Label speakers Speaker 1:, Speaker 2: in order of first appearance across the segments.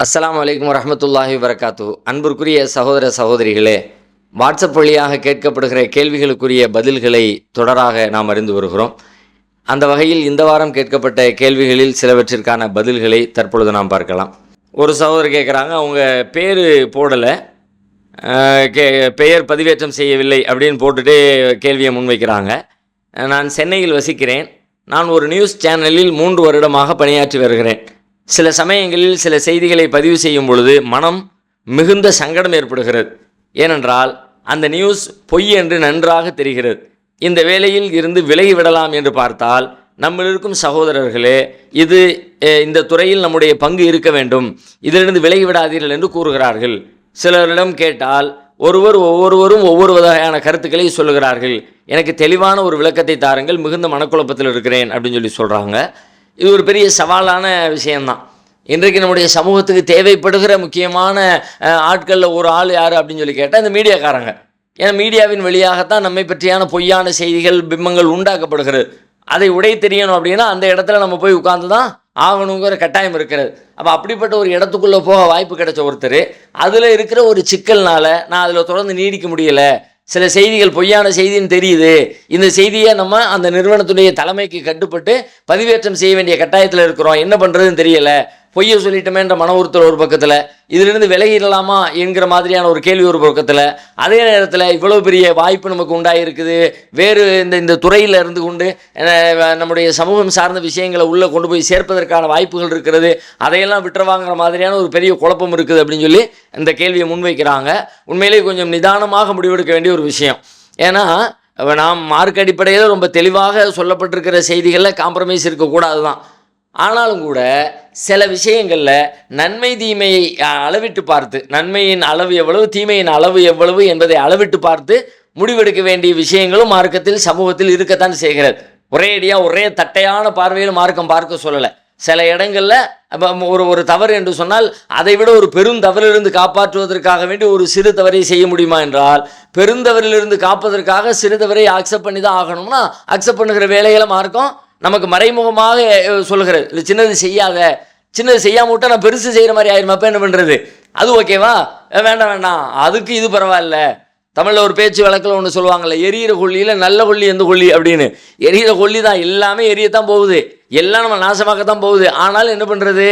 Speaker 1: அஸ்ஸலாமு அலைக்கும் வரஹ்மத்துல்லாஹி வபரகாத்து. அன்பிற்குரிய சகோதர சகோதரிகளே, வாட்ஸ்அப் வழியாக கேட்கப்படுகிற கேள்விகளுக்குரிய பதில்களை தொடராக நாம் அறிந்து வருகிறோம். அந்த வகையில் இந்த வாரம் கேட்கப்பட்ட கேள்விகளில் சிலவற்றிற்கான பதில்களை தற்பொழுது நாம் பார்க்கலாம். ஒரு சகோதரர் கேட்குறாங்க, அவங்க பேர் போடலை, பெயர் பதிவேற்றம் செய்யவில்லை அப்படின்னு போட்டுட்டு கேள்வியை முன்வைக்கிறாங்க. நான் சென்னையில் வசிக்கிறேன். நான் ஒரு நியூஸ் சேனலில் 3 வருடமாக பணியாற்றி வருகிறேன். சில சமயங்களில் சில செய்திகளை பதிவு செய்யும் பொழுது மனம் மிகுந்த சங்கடம் ஏற்படுகிறது. ஏனென்றால் அந்த நியூஸ் பொய் என்று நன்றாக தெரிகிறது. இந்த வேளையில் இருந்து விலகிவிடலாம் என்று பார்த்தால், நம்மில் இருக்கும் சகோதரர்களே, இந்த துறையில் நம்முடைய பங்கு இருக்க வேண்டும், இதிலிருந்து விலகிவிடாதீர்கள் என்று கூறுகிறார்கள். சிலரிடம் கேட்டால் ஒவ்வொருவரும் ஒவ்வொரு வகையான கருத்துக்களை சொல்லுகிறார்கள். எனக்கு தெளிவான ஒரு விளக்கத்தை தாருங்கள், மிகுந்த மனக்குழப்பத்தில் இருக்கிறேன் அப்படின்னு சொல்லி சொல்கிறாங்க. இது ஒரு பெரிய சவாலான விஷயம்தான். இன்றைக்கு நம்முடைய சமூகத்துக்கு தேவைப்படுகிற முக்கியமான ஆட்களில் ஒரு ஆள் யார் அப்படின்னு சொல்லி கேட்டால் இந்த மீடியாக்காரங்க. ஏன்னா மீடியாவின் வழியாகத்தான் நம்மை பற்றியான பொய்யான செய்திகள், பிம்பங்கள் உண்டாக்கப்படுகிறது. அதை உடை தெரியணும் அப்படின்னா அந்த இடத்துல நம்ம போய் உட்கார்ந்து தான் ஆகணுங்கிற கட்டாயம் இருக்கிறது. அப்போ அப்படிப்பட்ட ஒரு இடத்துக்குள்ளே போக வாய்ப்பு கிடைச்ச ஒருத்தர், அதில் இருக்கிற ஒரு சிக்கல்னால நான் அதில் தொடர்ந்து நீடிக்க முடியலை, சில செய்திகள் பொய்யான செய்தின்னு தெரியுது, இந்த செய்தியை நம்ம அந்த நிறுவனத்துடைய தலைமைக்கு கட்டுப்பட்டு பதிவேற்றம் செய்ய வேண்டிய கட்டாயத்தில் இருக்கிறோம், என்ன பண்ணுறதுன்னு தெரியலை, பொய்யை சொல்லிட்டோமேன்ற மன உறுத்தல் ஒரு பக்கத்தில், இதிலிருந்து விலகிடலாமா என்கிற மாதிரியான ஒரு கேள்வி ஒரு பக்கத்தில், அதே நேரத்தில் இவ்வளோ பெரிய வாய்ப்பு நமக்கு உண்டாகிருக்குது, வேறு இந்த துறையில் இருந்து கொண்டு நம்முடைய சமூகம் சார்ந்த விஷயங்களை உள்ளே கொண்டு போய் சேர்ப்பதற்கான வாய்ப்புகள் இருக்கிறது, அதையெல்லாம் விட்டுறவாங்கிற மாதிரியான ஒரு பெரிய குழப்பம் இருக்குது அப்படின்னு சொல்லி இந்த கேள்வியை முன்வைக்கிறாங்க. உண்மையிலே கொஞ்சம் நிதானமாக முடிவெடுக்க வேண்டிய ஒரு விஷயம். ஏன்னா நாம் மார்க் அடிப்படையில் ரொம்ப தெளிவாக சொல்லப்பட்டிருக்கிற செய்திகளில் காம்ப்ரமைஸ் இருக்கக்கூடாது தான். ஆனாலும் கூட சில விஷயங்களில் நன்மை தீமையை அளவிட்டு பார்த்து, நன்மையின் அளவு எவ்வளவு, தீமையின் அளவு எவ்வளவு என்பதை அளவிட்டு பார்த்து முடிவெடுக்க வேண்டிய விஷயங்களும் மார்க்கத்தில் சமூகத்தில் இருக்கத்தான் செய்கிறது. ஒரே தட்டையான பார்வையில் மார்க்கம் பார்க்க சொல்லலை. சில இடங்களில் ஒரு தவறு என்று சொன்னால் அதை விட ஒரு பெரும் தவறிலிருந்து காப்பாற்றுவதற்காக வேண்டி ஒரு சிறு தவறை செய்ய முடியுமா என்றால், பெருந்தவரிலிருந்து காப்பதற்காக சிறு தவறை அக்செப்ட் பண்ணி தான் ஆகணும்னா அக்செப்ட் பண்ணுகிற வேலைகளை மார்க்கம் நமக்கு மறைமுகமாக சொல்லுகிறது. இது சின்னது செய்யாம விட்டா நான் பெருசு செய்கிற மாதிரி ஆயிரும், அப்போ என்ன பண்ணுறது, அது ஓகேவா, வேண்டாம் அதுக்கு இது பரவாயில்ல. தமிழில் ஒரு பேச்சு வழக்கில் ஒன்று சொல்லுவாங்கள்ல, எரியிற கொல்லியில் நல்ல கொல்லி எந்த கொல்லி அப்படின்னு. எரியிற கொல்லி தான், எல்லாமே எரியத்தான் போகுது, எல்லாம் நம்ம நாசமாக்கத்தான் போகுது. ஆனாலும் என்ன பண்ணுறது,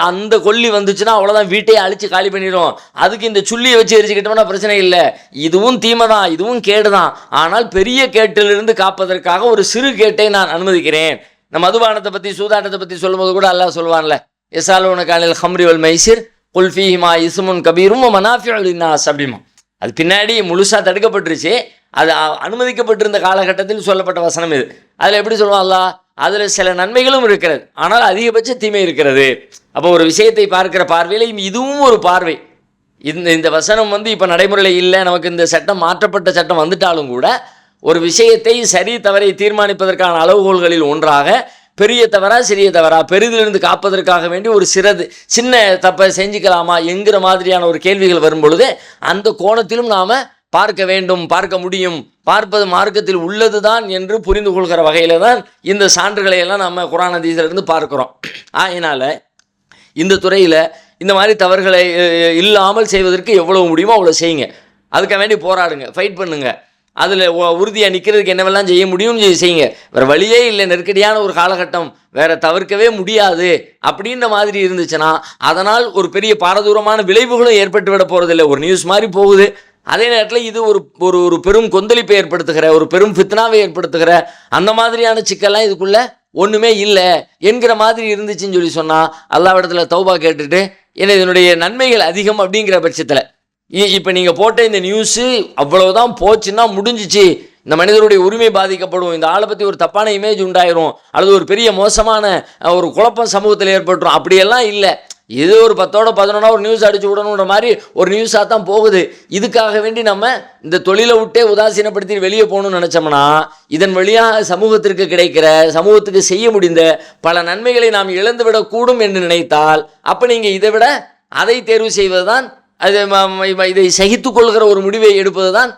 Speaker 1: அந்த கொல்லி வந்துச்சுன்னா அவ்வளோதான், வீட்டையே அழித்து காலி பண்ணிடும். அதுக்கு இந்த சுள்ளியை வச்சு எரிச்சுக்கிட்டோம்னா பிரச்சனை இல்லை. இதுவும் தீமை தான், இதுவும் கேடு தான். ஆனால் பெரிய கேட்டிலிருந்து காப்பதற்காக ஒரு சிறு கேட்டை நான் அனுமதிக்கிறேன். நம்ம மதுபானத்தை பற்றி, சூதாட்டத்தை பற்றி சொல்லும்போது கூட அல்லாஹ் சொல்லுவான்ல, யஸ்அலூனக அனில் ஹம்ரி வல் மைசிர் குல் ஃபீஹிமா இஸ்முன் கபீரும் வ மனாஃபிஉ லின்னாஸ் அப்படிமா. அது பின்னாடி முழுசாக தடுக்கப்பட்டுருச்சு, அது அனுமதிக்கப்பட்டிருந்த காலகட்டத்தில் சொல்லப்பட்ட வசனம் இது. அதில் எப்படி சொல்லுவான் அல்லாஹ், அதில் சில நன்மைகளும் இருக்கிறது, ஆனால் அதிகபட்ச தீமை இருக்கிறது. அப்போ ஒரு விஷயத்தை பார்க்கிற பார்வையில் இதுவும் ஒரு பார்வை. இந்த வசனம் இப்போ நடைமுறையில் இல்லை, நமக்கு இந்த சட்டம் மாற்றப்பட்ட சட்டம் வந்துட்டாலும் கூட ஒரு விஷயத்தை சரி தவறை தீர்மானிப்பதற்கான அளவுகோல்களில் ஒன்றாக பெரிய தவறா சிறிய தவறா, பெரிதிலிருந்து காப்பதற்காக வேண்டி ஒரு சின்ன தப்பை செஞ்சுக்கலாமா என்கிற மாதிரியான ஒரு கேள்விகள் வரும் பொழுது அந்த கோணத்திலும் நாம் பார்க்க வேண்டும், பார்க்க முடியும். பார்ப்பது மார்க்கத்தில் உள்ளது தான் என்று புரிந்து கொள்கிற வகையில் தான் இந்த சான்றுகளை எல்லாம் நம்ம குர்ஆன் ஹதீஸிலிருந்து பார்க்குறோம். அதனால் இந்த துறையில் இந்த மாதிரி தவறுகளை இல்லாமல் செய்வதற்கு எவ்வளவு முடியுமோ அவ்வளோ செய்யுங்க. அதுக்காக வேண்டி போராடுங்க, ஃபைட் பண்ணுங்க. அதில் உறுதியாக நிற்கிறதுக்கு என்னவெல்லாம் செய்ய முடியும்னு செய்யுங்க. வேறு வழியே இல்லை, நெருக்கடியான ஒரு காலகட்டம், வேறு தவிர்க்கவே முடியாது அப்படின்ற மாதிரி இருந்துச்சுன்னா அதனால் ஒரு பெரிய பாரதூரமான விளைவுகளும் ஏற்பட்டு விட போகிறதில்லை. ஒரு நியூஸ் மாதிரி போகுது, அதே நேரத்தில் இது ஒரு பெரும் கொந்தளிப்பை ஏற்படுத்துகிற, ஒரு பெரும் ஃபித்னாவை ஏற்படுத்துகிற அந்த மாதிரியான சிக்கல்லாம் இதுக்குள்ளே ஒன்றுமே இல்லை என்கிற மாதிரி இருந்துச்சுன்னு சொல்லி சொன்னால் அல்லாஹ்விடத்தில் தௌபா கேட்டுட்டு, ஏன்னா இதனுடைய நன்மைகள் அதிகம் அப்படிங்கிற பட்சத்தில் இப்போ நீங்கள் போட்ட இந்த நியூஸு அவ்வளவுதான் போச்சுன்னா முடிஞ்சிச்சு, இந்த மனிதருடைய உரிமை பாதிக்கப்படும், இந்த ஆளை பற்றி ஒரு தப்பான இமேஜ் உண்டாயிரும், அல்லது ஒரு பெரிய மோசமான ஒரு குழப்பம் சமூகத்தில் ஏற்பட்டுரும், அப்படியெல்லாம் இல்லை. இது ஒரு 10ஓட 11 ஒரு நியூஸ் அடிச்சு விடணுன்ற மாதிரி ஒரு நியூஸாக தான் போகுது. இதுக்காக வேண்டி நம்ம இந்த தொழிலை விட்டே உதாசீனப்படுத்தி வெளியே போகணும்னு நினச்சோம்னா இதன் வழியாக சமூகத்திற்கு கிடைக்கிற, சமூகத்துக்கு செய்ய முடிந்த பல நன்மைகளை நாம் இழந்துவிடக்கூடும் என்று நினைத்தால், அப்போ நீங்கள் இதை விட அதை தேர்வு செய்வது தான், இதை சகித்து கொள்கிற ஒரு முடிவை எடுப்பது தான்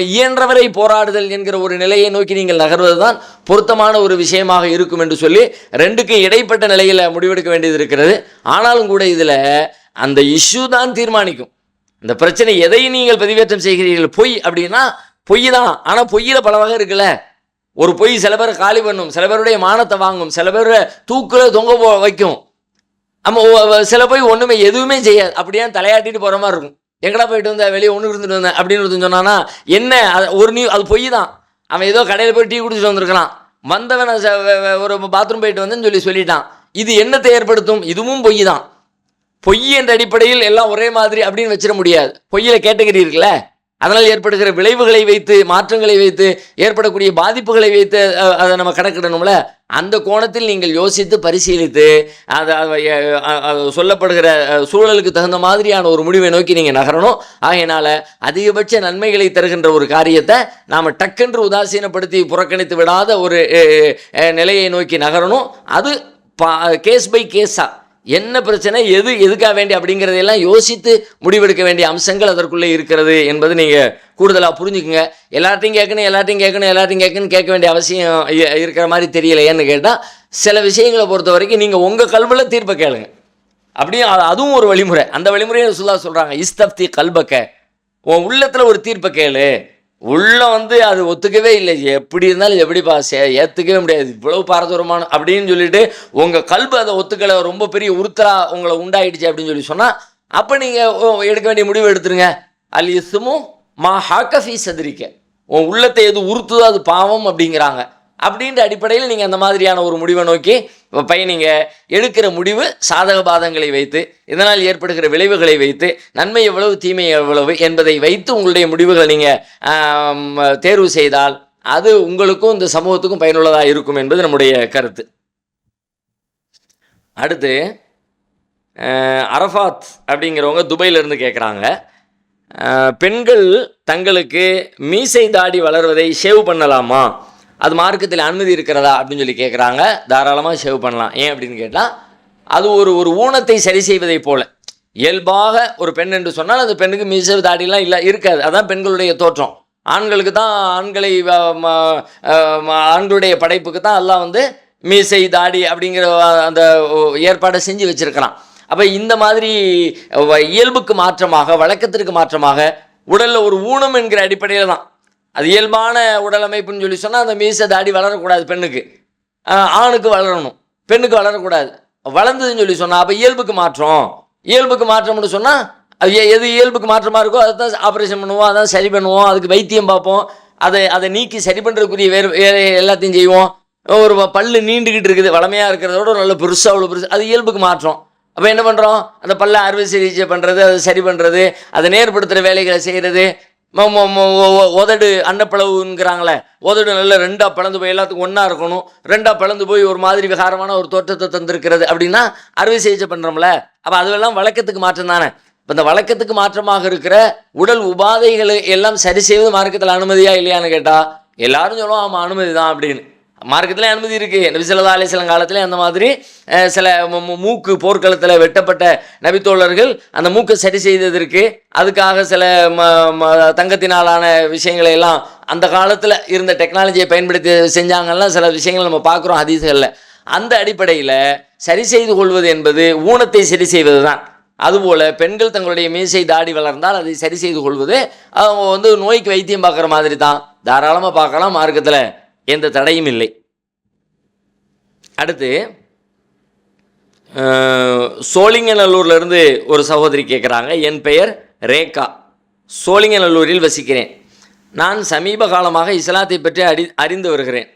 Speaker 1: இயன்றவரை போராடுதல் என்கிற ஒரு நிலையை நோக்கி நீங்கள் நகர்வது தான் பொருத்தமான ஒரு விஷயமாக இருக்கும் என்று சொல்லி ரெண்டுக்கு இடைப்பட்ட நிலையில் முடிவெடுக்க வேண்டியது இருக்கிறது. ஆனாலும் கூட இதில் அந்த இஷ்யூ தான் தீர்மானிக்கும். இந்த பிரச்சனை எதை நீங்கள் பதிவேற்றம் செய்கிறீர்கள், பொய் அப்படின்னா பொய் தான். ஆனால் பொய்யில் பல வகை இருக்குல்ல. ஒரு பொய் சில பேரை காலி பண்ணும், சில பேருடைய மானத்தை வாங்கும், சில பேரை தூக்கில் தொங்க வைக்கும். சில பொய் ஒன்றுமே எதுவுமே செய்யாது, அப்படியே தலையாட்டிட்டு போகிற மாதிரி இருக்கும். எங்கடா போயிட்டு வந்தேன், வெளியே ஒன்று இருந்துட்டு வந்தேன் அப்படின்னு சொன்னான்னா என்ன, அது அது பொய் தான். அவன் ஏதோ கடையில் போய் டீ குடிச்சிட்டு வந்திருக்கலாம், வந்தவன் ஒரு பாத்ரூம் போயிட்டு வந்தேன்னு சொல்லிட்டான். இது என்னத்தை ஏற்படுத்தும்? இதுவும் பொய் தான். பொய் என்ற அடிப்படையில் எல்லாம் ஒரே மாதிரி அப்படின்னு வச்சிட முடியாது. பொய்யில் கேட்டகரியிருக்குல்ல, அதனால் ஏற்படுகிற விளைவுகளை வைத்து, மாற்றங்களை வைத்து, ஏற்படக்கூடிய பாதிப்புகளை வைத்து அதை நம்ம கணக்கிடணும்ல. அந்த கோணத்தில் நீங்கள் யோசித்து பரிசீலித்து அதை சொல்லப்படுகிற சூழலுக்கு தகுந்த மாதிரியான ஒரு முடிவை நோக்கி நீங்கள் நகரணும். ஆகையினால அதிகபட்ச நன்மைகளை தருகின்ற ஒரு காரியத்தை நாம் டக்கென்று உதாசீனப்படுத்தி புறக்கணித்து விடாத ஒரு நிலையை நோக்கி நகரணும். அது கேஸ் பை கேஸாக என்ன பிரச்சனை, எதுக்காக வேண்டி அப்படிங்கிறதையெல்லாம் யோசித்து முடிவெடுக்க வேண்டிய அம்சங்கள் அதற்குள்ளே இருக்கிறது என்பது நீங்கள் கூடுதலாக புரிஞ்சுக்குங்க. எல்லாத்தையும் கேட்கணும்னு கேட்க வேண்டிய அவசியம் இருக்கிற மாதிரி தெரியல. ஏன்னு கேட்டால் சில விஷயங்களை பொறுத்த வரைக்கும் நீங்கள் உங்கள் கல்வியில் தீர்ப்பை கேளுங்க. அப்படியே அதுவும் ஒரு வழிமுறை. அந்த வழிமுறையை சொல்கிறாங்க, இஸ்தப்தி கல்பக்க, உன் உள்ளத்தில் ஒரு தீர்ப்பை கேளு. உள்ள அது ஒத்துக்கவே இல்லை, எப்படி இருந்தாலும் எப்படிப்பா ஏற்றுக்கவே முடியாது, இவ்வளவு பாரதூரமான அப்படின்னு சொல்லிட்டு உங்கள் கல்பு அதை ஒத்துக்கலை, ரொம்ப பெரிய உறுத்தலா உங்களை உண்டாயிடுச்சு அப்படின்னு சொன்னால் அப்போ நீங்கள் எடுக்க வேண்டிய முடிவு எடுத்துருங்க. அல் இஸ்மும் மா ஹாக்கஃபி சதுரிக்க, உன் உள்ளத்தை எது உறுத்துதோ அது பாவம் அப்படிங்கிறாங்க. அப்படின்ற அடிப்படையில் நீங்கள் அந்த மாதிரியான ஒரு முடிவை நோக்கி பயணிங்க. எடுக்கிற முடிவு சாதக பாதங்களை வைத்து, இதனால் ஏற்படுகிற விளைவுகளை வைத்து, நன்மை எவ்வளவு தீமை எவ்வளவு என்பதை வைத்து உங்களுடைய முடிவுகளை நீங்கள் தேர்வு செய்தால் அது உங்களுக்கும் இந்த சமூகத்துக்கும் பயனுள்ளதாக இருக்கும் என்பது நம்முடைய கருத்து. அடுத்து அரஃபாத் அப்படிங்கிறவங்க துபையிலிருந்து கேட்குறாங்க, பெண்கள் தங்களுக்கு மீசை தாடி வளர்வதை ஷேவ் பண்ணலாமா, அது மார்க்கத்தில் அனுமதி இருக்கிறதா அப்படின்னு சொல்லி கேட்குறாங்க. தாராளமாக ஷேவ் பண்ணலாம். ஏன் அப்படின்னு கேட்டால் அது ஒரு ஊனத்தை சரி செய்வதை போல. இயல்பாக ஒரு பெண் என்று சொன்னால் அந்த பெண்ணுக்கு மீசை தாடிலாம் இருக்காது, அதான் பெண்களுடைய தோற்றம். ஆண்களுக்கு தான் ஆண்களுடைய படைப்புக்கு தான் எல்லாம் மீசை தாடி அப்படிங்கிற அந்த ஏற்பாடை செஞ்சு வச்சுருக்கிறான். அப்போ இந்த மாதிரி இயல்புக்கு மாற்றமாக, வழக்கத்திற்கு மாற்றமாக உடலில் ஒரு ஊனம் என்கிற அடிப்படையில் தான், அது இயல்பான உடல் அமைப்புன்னு சொல்லி சொன்னால் அந்த மீசை தாடி வளரக்கூடாது. பெண்ணுக்கு, ஆணுக்கு வளரணும், பெண்ணுக்கு வளரக்கூடாது. வளர்ந்ததுன்னு சொல்லி சொன்னால் அப்போ இயல்புக்கு மாற்றம்னு சொன்னால் அது எது இயல்புக்கு மாற்றமாக இருக்கோ அதை தான் ஆப்ரேஷன் பண்ணுவோம், அதான் சரி பண்ணுவோம், அதுக்கு வைத்தியம் பார்ப்போம், அதை நீக்கி சரி பண்ணுறதுக்குரிய வேறு எல்லாத்தையும் செய்வோம். ஒரு பல்லு நீண்டுக்கிட்டு இருக்குது, வளமையாக இருக்கிறதோட நல்ல பெருசாக அவ்வளோ பெருசு, அது இயல்புக்கு மாற்றம். அப்போ என்ன பண்ணுறோம், அந்த பல்லை அறுவை சிகிச்சை பண்ணுறது, அதை சரி பண்ணுறது, அதை நேர்படுத்துகிற வேலைகளை செய்கிறது. உதடு அன்னப்பளவுங்கிறாங்களே, உதடு நல்லா ரெண்டாக பிளந்து போய் எல்லாத்துக்கும் ஒன்றா இருக்கணும், ரெண்டாக பிளந்து போய் ஒரு மாதிரி விகாரமான ஒரு தோற்றத்தை தந்திருக்கிறது அப்படின்னா அறுவை சிகிச்சை பண்ணுறோம்ல. அப்போ அதுவெல்லாம் வழக்கத்துக்கு மாற்றம் தானே. இப்போ இந்த வழக்கத்துக்கு மாற்றமாக இருக்கிற உடல் உபாதைகளை எல்லாம் சரி செய்வது மார்க்கத்தில் அனுமதியா இல்லையான்னு கேட்டால் எல்லாரும் சொல்லுவோம் ஆமாம் அனுமதி தான் அப்படின்னு. மார்க்கத்தில் அனுமதி இருக்குது. நபி ஸல்லல்லாஹு அலைஹி வஸல்லம் காலத்தில் அந்த மாதிரி சில மூக்கு போர்க்களத்தில் வெட்டப்பட்ட நபித்தோழர்கள் அந்த மூக்கை சரி செய்ததற்கு அதுக்காக சில தங்கத்தினாலான விஷயங்களை எல்லாம் அந்த காலத்தில் இருந்த டெக்னாலஜியை பயன்படுத்தி செஞ்சாங்கன்னா சில விஷயங்கள் நம்ம பார்க்குறோம் ஹதீஸ்களில். அந்த அடிப்படையில் சரி செய்து கொள்வது என்பது ஊனத்தை சரி செய்வது தான். அதுபோல் பெண்கள் தங்களுடைய மீசை தாடி வளர்ந்தால் அதை சரி செய்து கொள்வது அவங்க நோய்க்கு வைத்தியம் பார்க்குற மாதிரி தான். தாராளமாக பார்க்கலாம், மார்க்கத்தில் எந்த தடையும் இல்லை. அடுத்து சோழிங்கநல்லூர்லேருந்து ஒரு சகோதரி கேட்குறாங்க, என் பெயர் ரேகா, சோழிங்கநல்லூரில் வசிக்கிறேன். நான் சமீப காலமாக இஸ்லாத்தை பற்றி அறிந்து வருகிறேன்.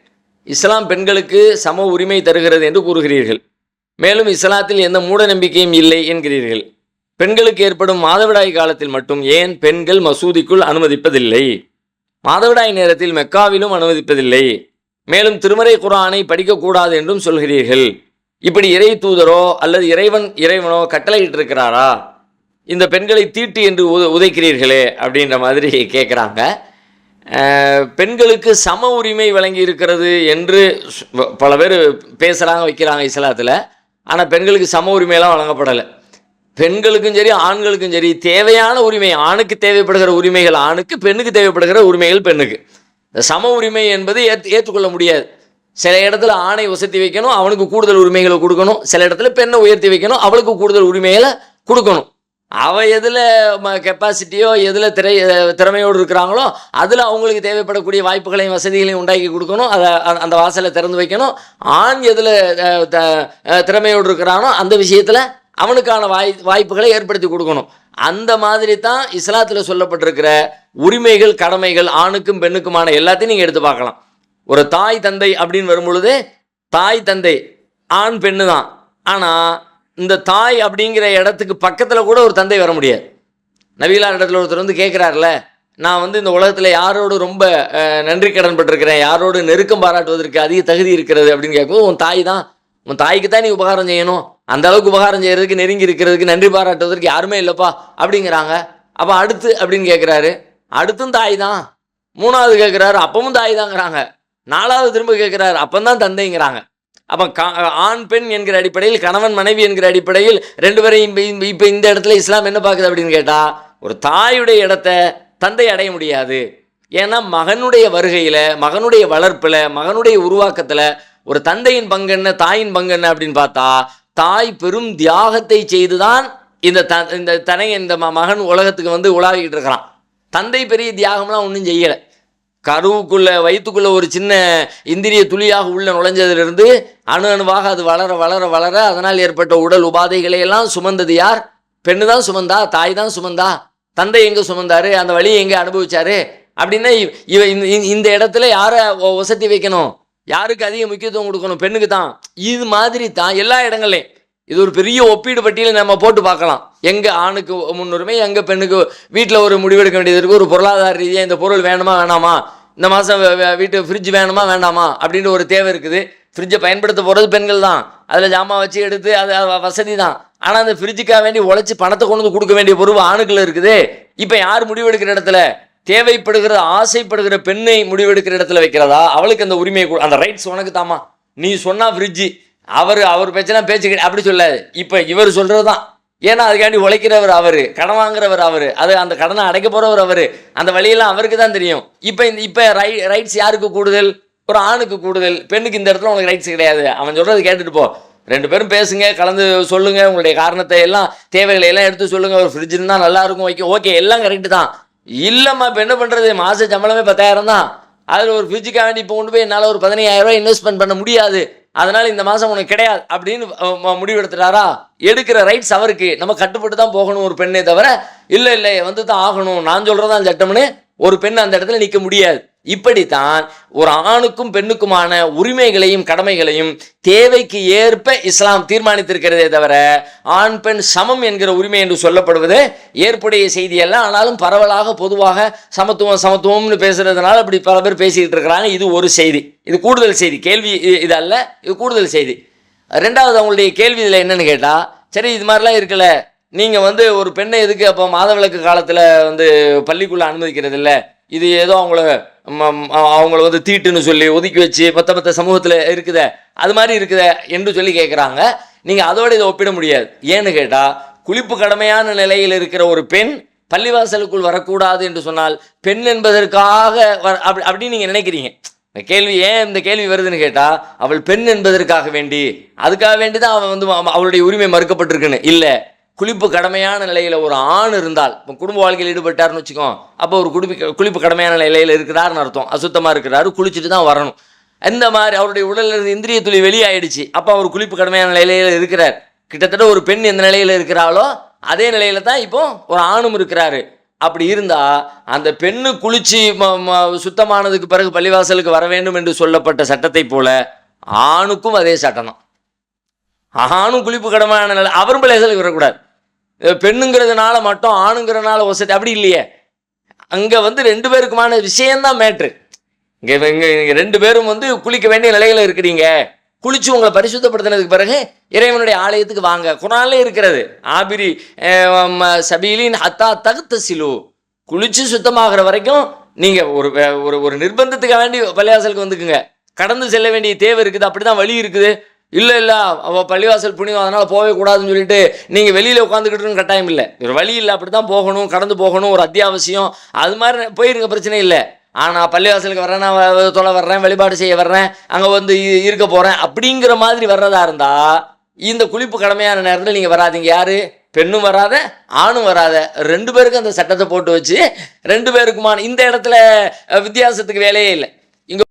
Speaker 1: இஸ்லாம் பெண்களுக்கு சம உரிமை தருகிறது என்று கூறுகிறீர்கள். மேலும் இஸ்லாத்தில் எந்த மூட நம்பிக்கையும் இல்லை என்கிறீர்கள். பெண்களுக்கு ஏற்படும் மாதவிடாய் காலத்தில் மட்டும் ஏன் பெண்கள் மசூதிக்குள் அனுமதிப்பதில்லை? மாதவிடாய் நேரத்தில் மெக்காவிலும் அனுமதிப்பதில்லை. மேலும் திருமறை குர்ஆனை படிக்கக்கூடாது என்றும் சொல்கிறீர்கள். இப்படி இறை தூதரோ அல்லது இறைவனோ கட்டளையிட்டிருக்கிறாரா? இந்த பெண்களை தீட்டு என்று உதைக்கிறீர்களே அப்படின்ற மாதிரி கேட்குறாங்க. பெண்களுக்கு சம உரிமை வழங்கி இருக்கிறது என்று பல பேர் பேசுகிறாங்க, வைக்கிறாங்க இஸ்லாத்தில். ஆனால் பெண்களுக்கு சம உரிமையெல்லாம் வழங்கப்படலை. பெண்களுக்கும் சரி ஆண்களுக்கும் சரி தேவையான உரிமை, ஆணுக்கு தேவைப்படுகிற உரிமைகள் ஆணுக்கு, பெண்ணுக்கு தேவைப்படுகிற உரிமைகள் பெண்ணுக்கு. இந்த சம உரிமை என்பது ஏற்றுக்கொள்ள முடியாது. சில இடத்துல ஆணை உசத்தி வைக்கணும், அவனுக்கு கூடுதல் உரிமைகளை கொடுக்கணும். சில இடத்துல பெண்ணை உயர்த்தி வைக்கணும், அவளுக்கு கூடுதல் உரிமைகளை கொடுக்கணும். அவள் எதில் கெப்பாசிட்டியோ எதில் திறமையோடு இருக்கிறாங்களோ அதில் அவங்களுக்கு தேவைப்படக்கூடிய வாய்ப்புகளையும் வசதிகளையும் உண்டாக்கி கொடுக்கணும். அதை அந்த வாசலை திறந்து வைக்கணும். ஆண் எதில் திறமையோடு இருக்கிறானோ அந்த விஷயத்தில் அவனுக்கான வாய்ப்புகளை ஏற்படுத்தி கொடுக்கணும். அந்த மாதிரி தான் இஸ்லாத்தில் சொல்லப்பட்டிருக்கிற உரிமைகள் கடமைகள் ஆணுக்கும் பெண்ணுக்குமான எல்லாத்தையும் நீங்கள் எடுத்து பார்க்கலாம். ஒரு தாய் தந்தை அப்படின்னு வரும்பொழுது தாய் தந்தை ஆண் பெண்ணு தான். ஆனால் இந்த தாய் அப்படிங்கிற இடத்துக்கு பக்கத்தில் கூட ஒரு தந்தை வர முடியாது. நபிகளார் இடத்துல ஒருத்தர் வந்து கேட்குறாருல, நான் வந்து இந்த உலகத்தில் யாரோடு ரொம்ப நன்றி கடன் பட்டிருக்கிறேன், யாரோடு நெருக்கம் பாராட்டுவதற்கு அதிக தகுதி இருக்கிறது அப்படின்னு கேட்கும்போது, உன் தாய் தான், உன் தாய்க்கு தான் நீ உபகாரம் செய்யணும், அந்த அளவுக்கு உபகாரம் செய்கிறதுக்கு நெருங்கி இருக்கிறதுக்கு நன்றி பாராட்டுவதற்கு யாருமே இல்லைப்பா அப்படிங்கிறாங்க. அப்போ அடுத்து அப்படின்னு கேட்குறாரு, அடுத்தும் தாய் தான். மூணாவது கேட்குறாரு, அப்பவும் தாய் தாங்கிறாங்க. நாலாவது திரும்ப கேட்குறாரு, அப்பந்தான் தந்தைங்கிறாங்க. அப்போ ஆண் பெண் என்கிற அடிப்படையில், கணவன் மனைவி என்கிற அடிப்படையில் ரெண்டு பேரையும் இப்போ இந்த இடத்துல இஸ்லாம் என்ன பார்க்குது அப்படின்னு கேட்டால், ஒரு தாயுடைய இடத்த தந்தை அடைய முடியாது. ஏன்னா மகனுடைய வருகையில், மகனுடைய வளர்ப்பில், மகனுடைய உருவாக்கத்தில் ஒரு தந்தையின் பங்கு என்ன, தாயின் பங்கு என்ன அப்படின்னு பார்த்தா, தாய் பெரும் தியாகத்தை செய்து தான் இந்த மகன் உலகத்துக்கு வந்து உலாவிக்கிட்டு இருக்கிறான். தந்தை பெரிய தியாகம்லாம் ஒன்றும் செய்யலை. வயிற்றுக்குள்ளே ஒரு சின்ன இந்திரிய துளியாக உள்ள நுழைஞ்சதிலிருந்து அணுவாக அது வளர வளர வளர அதனால் ஏற்பட்ட உடல் உபாதைகளை எல்லாம் சுமந்தது யார்? பெண்ணு தான் சுமந்தா, தாய் தான் சுமந்தா. தந்தை எங்கே சுமந்தாரு, அந்த வழியை எங்கே அனுபவிச்சாரு அப்படின்னா இந்த இடத்துல யாரை வசதி வைக்கணும், யாருக்கு அதிக முக்கியத்துவம் கொடுக்கணும்? பெண்ணுக்கு தான். இது மாதிரி தான் எல்லா இடங்கள்லையும். இது ஒரு பெரிய ஒப்பீடு பட்டியலை நம்ம போட்டு பார்க்கலாம். எங்கே ஆணுக்கு முன்னுரிமை, எங்கே பெண்ணுக்கு. வீட்டில் ஒரு முடிவெடுக்க வேண்டியது இருக்குது. ஒரு பொருளாதார ரீதியாக இந்த பொருள் வேணுமா வேணாமா, இந்த மாதம் வீட்டு ஃப்ரிட்ஜ் வேணுமா வேண்டாமா அப்படின்ற ஒரு தேவை இருக்குது. ஃப்ரிட்ஜை பயன்படுத்த போகிறது பெண்கள் தான். அதில் ஜாமான் வச்சு எடுத்து அது வசதி தான். ஆனால் அந்த ஃப்ரிட்ஜுக்காக வேண்டி உழைச்சி பணத்தை கொண்டு வந்து கொடுக்க வேண்டிய பொறுப்பு ஆணுக்கள் இருக்குது. இப்போ யார் முடிவெடுக்கிற இடத்துல? தேவைப்படுகிற ஆசைப்படுகிற பெண்ணை முடிவெடுக்கிற இடத்துல வைக்கிறதா? அவளுக்கு அந்த உரிமையை, அந்த ரைட்ஸ் உனக்கு தாமா, நீ சொன்னால் ஃப்ரிட்ஜு, அவர் பேச்சுனா பேச்சு அப்படி சொல்லாது. இப்போ இவர் சொல்கிறது தான். ஏன்னா அதுக்காண்டி உழைக்கிறவர் அவர், கடன் வாங்குறவர் அவர், அது அந்த கடனை அடைக்க போகிறவர் அவர், அந்த வழியெல்லாம் அவருக்கு தான் தெரியும். இப்போ ரைட்ஸ் யாருக்கு கூடுதல்? ஒரு ஆணுக்கு கூடுதல். பெண்ணுக்கு இந்த இடத்துல உனக்கு ரைட்ஸ் கிடையாது. அவன் சொல்கிறது கேட்டுட்டு போ, ரெண்டு பேரும் பேசுங்க, கலந்து சொல்லுங்கள், உங்களுடைய காரணத்தை எல்லாம் தேவைகளை எல்லாம் எடுத்து சொல்லுங்கள். ஒரு ஃப்ரிட்ஜ் இருந்தால் நல்லாயிருக்கும், வைக்கும், ஓகே, எல்லாம் கரெக்டு தான். இல்லைம்மா இப்போ என்ன பண்ணுறது, மாத சம்பளமே 10,000 தான், அதில் ஒரு ஃப்ரிட்ஜுக்காக வேண்டி இப்போ கொண்டு போய் என்னால் ஒரு 15,000 இன்வெஸ்ட்மெண்ட் பண்ண முடியாது, அதனால் இந்த மாதம் உனக்கு கிடையாது அப்படின்னு முடிவெடுத்துட்டாரா? எடுக்கிற ரைட்ஸ் அவருக்கு. நம்ம கட்டுப்பட்டு தான் போகணும் ஒரு பெண்ணே தவிர, இல்லை வந்து தான் ஆகணும், நான் சொல்கிறதான் சட்டம்னு ஒரு பெண் அந்த இடத்துல நிற்க முடியாது. இப்படித்தான் ஒரு ஆணுக்கும் பெண்ணுக்குமான உரிமைகளையும் கடமைகளையும் தேவைக்கு ஏற்ப இஸ்லாம் தீர்மானித்திருக்கிறதே தவிர, ஆண் பெண் சமம் என்கிற உரிமை என்று சொல்லப்படுவது ஏற்புடைய செய்தியல்ல. ஆனாலும் பரவலாக பொதுவாக சமத்துவம்னு பேசுறதுனால அப்படி பல பேர் பேசிக்கிட்டு இருக்கிறாங்க. இது ஒரு செய்தி, இது கூடுதல் செய்தி. கேள்வி இது அல்ல, இது கூடுதல் செய்தி. ரெண்டாவது, அவங்களுடைய கேள்வி இதில் என்னன்னு கேட்டால், சரி இது மாதிரிலாம் இருக்கல, நீங்கள் வந்து ஒரு பெண்ணை எதுக்கு அப்போ மாதவிலக்கு காலத்தில் வந்து பள்ளிக்குள்ளே அனுமதிக்கிறது இல்லை, இது ஏதோ அவங்கள வந்து தீட்டுன்னு சொல்லி ஒதுக்கி வச்சு மற்ற சமூகத்தில் இருக்குத, அது மாதிரி இருக்குத என்று சொல்லி கேட்குறாங்க. நீங்கள் அதோடு இதை ஒப்பிட முடியாது. ஏன்னு கேட்டால், குளிப்பு கடமையான நிலையில் இருக்கிற ஒரு பெண் பள்ளிவாசலுக்குள் வரக்கூடாது என்று சொன்னால், பெண் என்பதற்காக அப்படின்னு நீங்கள் நினைக்கிறீங்க. இந்த கேள்வி ஏன் இந்த கேள்வி வருதுன்னு கேட்டால், அவள் பெண் என்பதற்காக வேண்டி, அதுக்காக வேண்டி தான் அவன் வந்து அவளுடைய உரிமை மறுக்கப்பட்டிருக்குன்னு இல்லை. குளிப்பு கடமையான நிலையில் ஒரு ஆண் இருந்தால், இப்போ குடும்ப வாழ்க்கையில் ஈடுபட்டார்னு வச்சுக்கோ, அப்போ ஒரு குளிப்பு கடமையான நிலையில் இருக்கிறாருன்னு அர்த்தம். அசுத்தமாக இருக்கிறாரு, குளிச்சுட்டு தான் வரணும். இந்த மாதிரி அவருடைய உடலில் இருந்து இந்திரிய துளி வெளியாயிடுச்சு, அப்போ அவர் குளிப்பு கடமையான நிலையில் இருக்கிறார். கிட்டத்தட்ட ஒரு பெண் எந்த நிலையில் இருக்கிறாளோ அதே நிலையில் தான் இப்போ ஒரு ஆணும் இருக்கிறாரு. அப்படி இருந்தால் அந்த பெண்ணு குளிச்சு சுத்தமானதுக்கு பிறகு பள்ளிவாசலுக்கு வர வேண்டும் என்று சொல்லப்பட்ட சட்டத்தை போல ஆணுக்கும் அதே சட்டம் தான். ஆணும் குளிப்பு கடமையான நிலை, அவரும் பள்ளிவாசலுக்கு வரக்கூடாது. பெண்ணுங்கிறதுனால மட்டும் ஆணுங்கிறதுனால வசதி அப்படி இல்லையே. அங்கே வந்து ரெண்டு பேருக்குமான விஷயந்தான் மேட்ரு. இங்கே ரெண்டு பேரும் வந்து குளிக்க வேண்டிய நிலையில் இருக்கிறீங்க. குளிச்சு உங்களை பரிசுத்தப்படுத்தினதுக்கு பிறகு இறைவனுடைய ஆலயத்துக்கு வாங்க. குரான்லே இருக்கிறது, ஆபிரி சபீலின் ஹத்தா தகுத்த சிலு, குளிச்சு சுத்தமாகிற வரைக்கும் நீங்கள் ஒரு நிர்பந்தத்துக்காக வேண்டி பள்ளிவாசலுக்கு வந்துக்குங்க. கடந்து செல்ல வேண்டிய தேவை இருக்குது, அப்படி தான் வழி இருக்குது. இல்லை இல்லை அவள் பள்ளிவாசல் புனிதம் அதனால் போகவே கூடாதுன்னு சொல்லிட்டு நீங்கள் வெளியில் உட்காந்துக்கிட்டுன்னு கட்டாயம் இல்லை. ஒரு வழி இல்லை, அப்படி தான் போகணும், கடந்து போகணும், ஒரு அத்தியாவசியம், அது மாதிரி போயிருக்க, பிரச்சனை இல்லை. ஆனால் பள்ளிவாசலுக்கு வர்றேன், நான் தொலை வர்றேன், வழிபாடு செய்ய வர்றேன், அங்கே வந்து இருக்க போகிறேன் அப்படிங்கிற மாதிரி வர்றதா இருந்தால் இந்த குளிப்பு கடமையான நேரத்தில் நீங்கள் வராதிங்க. யார்? பெண்ணும் வராத, ஆணும் வராத, 2 பேருக்கும் அந்த சட்டத்தை போட்டு வச்சு 2 பேருக்குமான இந்த இடத்துல வித்தியாசத்துக்கு வேலையே இல்லை. இங்கே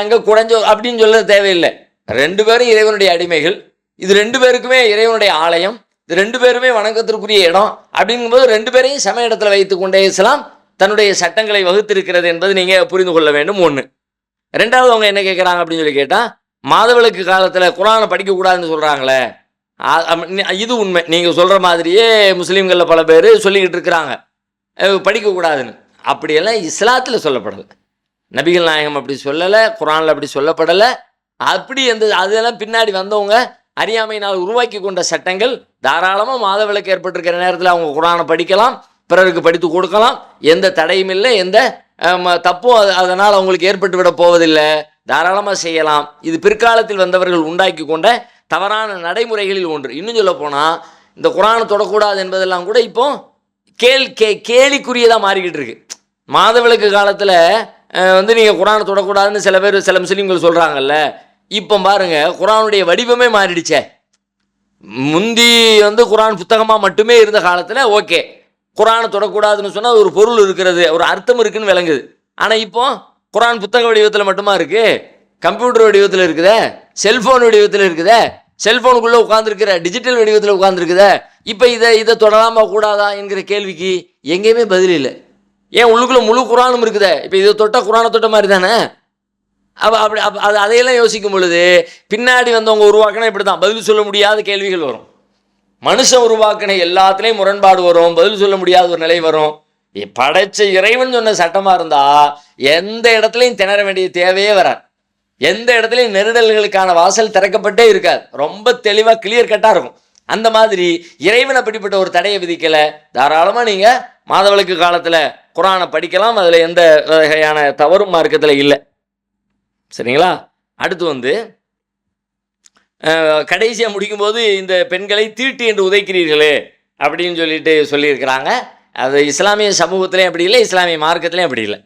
Speaker 1: அங்கே குறைஞ்சோ அப்படின்னு சொல்ல தேவையில்லை. 2 பேரும் இறைவனுடைய அடிமைகள். இது 2 பேருக்குமே இறைவனுடைய ஆலயம், இது 2 பேருமே வணக்கத்திற்குரிய இடம். அப்படிங்கும்போது 2 பேரையும் சம இடத்துல வைத்து கொண்டே இஸ்லாம் தன்னுடைய சட்டங்களை வகுத்திருக்கிறது என்பது நீங்கள் புரிந்து கொள்ள வேண்டும். 1. 2வது அவங்க என்ன கேட்குறாங்க அப்படின்னு சொல்லி கேட்டால், மாதவிலக்கு காலத்தில் குரானை படிக்கக்கூடாதுன்னு சொல்கிறாங்களே, இது உண்மை. நீங்கள் சொல்கிற மாதிரியே முஸ்லீம்களில் பல பேர் சொல்லிக்கிட்டு இருக்கிறாங்க படிக்கக்கூடாதுன்னு. அப்படியெல்லாம் இஸ்லாத்தில் சொல்லப்படலை. நபிகள் நாயகம் அப்படி சொல்லலை, குரானில் அப்படி சொல்லப்படலை. அப்படி அதெல்லாம் பின்னாடி வந்தவங்க அறியாமையினால் உருவாக்கி கொண்ட சட்டங்கள். தாராளமாக மாதவிலக்கு ஏற்பட்டிருக்கிற நேரத்தில் அவங்க குரானை படிக்கலாம், பிறருக்கு படித்து கொடுக்கலாம், எந்த தடையும் இல்லை, எந்த தப்பும் அதனால் அவங்களுக்கு ஏற்பட்டு விட போவதில்லை, தாராளமாக செய்யலாம். இது பிற்காலத்தில் வந்தவர்கள் உண்டாக்கி கொண்ட தவறான நடைமுறைகளில் ஒன்று. இன்னும் சொல்ல போனால் இந்த குரானை தொடக்கூடாது என்பதெல்லாம் கூட இப்போ கேலிக்குரியதாக மாறிக்கிட்டு இருக்கு. மாதவிலக்கு காலத்தில் நீங்கள் குரானை தொடக்கூடாதுன்னு சில முஸ்லீம்கள் சொல்கிறாங்கல்ல. இப்போ பாருங்கள், குரானுடைய வடிவமே மாறிடுச்சே. முந்தி குரான் புத்தகமாக மட்டுமே இருந்த காலத்தில் ஓகே, குரானை தொடக்கூடாதுன்னு சொன்னால் ஒரு பொருள் இருக்கிறது, ஒரு அர்த்தம் இருக்குன்னு விளங்குது. ஆனால் இப்போ குரான் புத்தக வடிவத்தில் மட்டுமா இருக்குது, கம்ப்யூட்டர் வடிவத்தில் இருக்குதே, செல்ஃபோன் வடிவத்தில் இருக்குதே, செல்ஃபோனுக்குள்ளே உட்காந்துருக்கிற டிஜிட்டல் வடிவத்தில் உட்காந்துருக்குதே. இப்போ இதை தொடராமா கூடாதா என்கிற கேள்விக்கு எங்கேயுமே பதில் இல்லை. ஏன்? உள்ளுக்குள்ளே முழு குரானும் இருக்குதே. இப்போ இதை தொட்ட குரானை தொட்ட மாதிரி தானே. அப்படி அதையெல்லாம் யோசிக்கும் பொழுது பின்னாடி வந்தவங்க உருவாக்கினா இப்படி தான் பதில் சொல்ல முடியாத கேள்விகள் வரும். மனுஷன் உருவாக்கின எல்லாத்துலேயும் முரண்பாடு வரும், பதில் சொல்ல முடியாத ஒரு நிலை வரும். படைச்ச இறைவன் சொன்ன சட்டமாக இருந்தால் எந்த இடத்துலையும் திணற வேண்டிய தேவையே வராது. எந்த இடத்துலையும் நெருடல்களுக்கான வாசல் திறக்கப்பட்டே இருக்காது. ரொம்ப தெளிவாக கிளியர் கட்டாக இருக்கும். அந்த மாதிரி இறைவன் அப்படிப்பட்ட ஒரு தடையை விதிக்கலை. தாராளமாக நீங்கள் மாதவிலக்கு காலத்தில் குரானை படிக்கலாம், அதில் எந்த வகையான தவறும் மார்க்கத்தில் இல்லை. சரிங்களா? அடுத்து கடைசியாக முடிக்கும்போது இந்த பெண்களை தீட்டு என்று உதைக்கிறீர்களே அப்படின்னு சொல்லியிருக்கிறாங்க. அது இஸ்லாமிய சமூகத்திலையும் அப்படி இல்லை, இஸ்லாமிய மார்க்கத்திலையும் அப்படி இல்லை.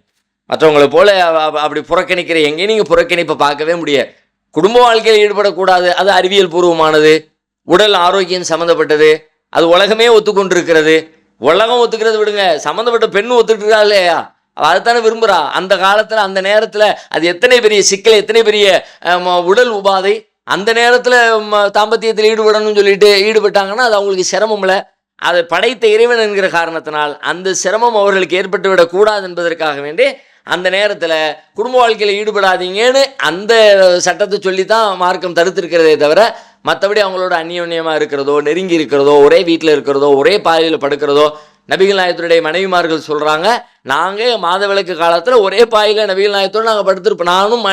Speaker 1: மற்றவங்களை போல் அப்படி புறக்கணிக்கிற எங்கேயும் நீங்கள் புறக்கணிப்பை பார்க்கவே முடியாது. குடும்ப வாழ்க்கையில் ஈடுபடக்கூடாது, அது அறிவியல் பூர்வமானது, உடல் ஆரோக்கியம் சம்மந்தப்பட்டது, அது உலகமே ஒத்துக்கொண்டிருக்கிறது. உலகம் ஒத்துக்கிறது விடுங்க, சம்மந்தப்பட்ட பெண்ணு ஒத்துக்கிட்டு இல்லையா, அதுதானே விரும்புகிறா. அந்த காலத்தில் அந்த நேரத்தில் அது எத்தனை பெரிய சிக்கல், எத்தனை பெரிய உடல் உபாதை. அந்த நேரத்தில் தாம்பத்தியத்தில் ஈடுபடணும்னு சொல்லிட்டு ஈடுபட்டாங்கன்னா அது அவங்களுக்கு சிரமம் இல்லை. அதை படைத்த இறைவன் என்கிற காரணத்தினால் அந்த சிரமம் அவர்களுக்கு ஏற்பட்டு விடக்கூடாது என்பதற்காக வேண்டி அந்த நேரத்தில் குடும்ப வாழ்க்கையில் ஈடுபடாதீங்கன்னு அந்த சட்டத்தை சொல்லி தான் மார்க்கம் தடுத்திருக்கிறதே தவிர, மற்றபடி அவங்களோட அந்யோன்யமாக இருக்கிறதோ, நெருங்கி இருக்கிறதோ, ஒரே வீட்டில் இருக்கிறதோ, ஒரே பாயில் படுக்கிறதோ. நபிகள் நாயகத்துடைய மனைவிமார்கள் சொல்கிறாங்க, நாங்கள் மாதவிலக்கு காலத்தில் ஒரே பாயில் நபிகள் நாயகத்தோடு நாங்கள் படுத்திருப்போம், நானும்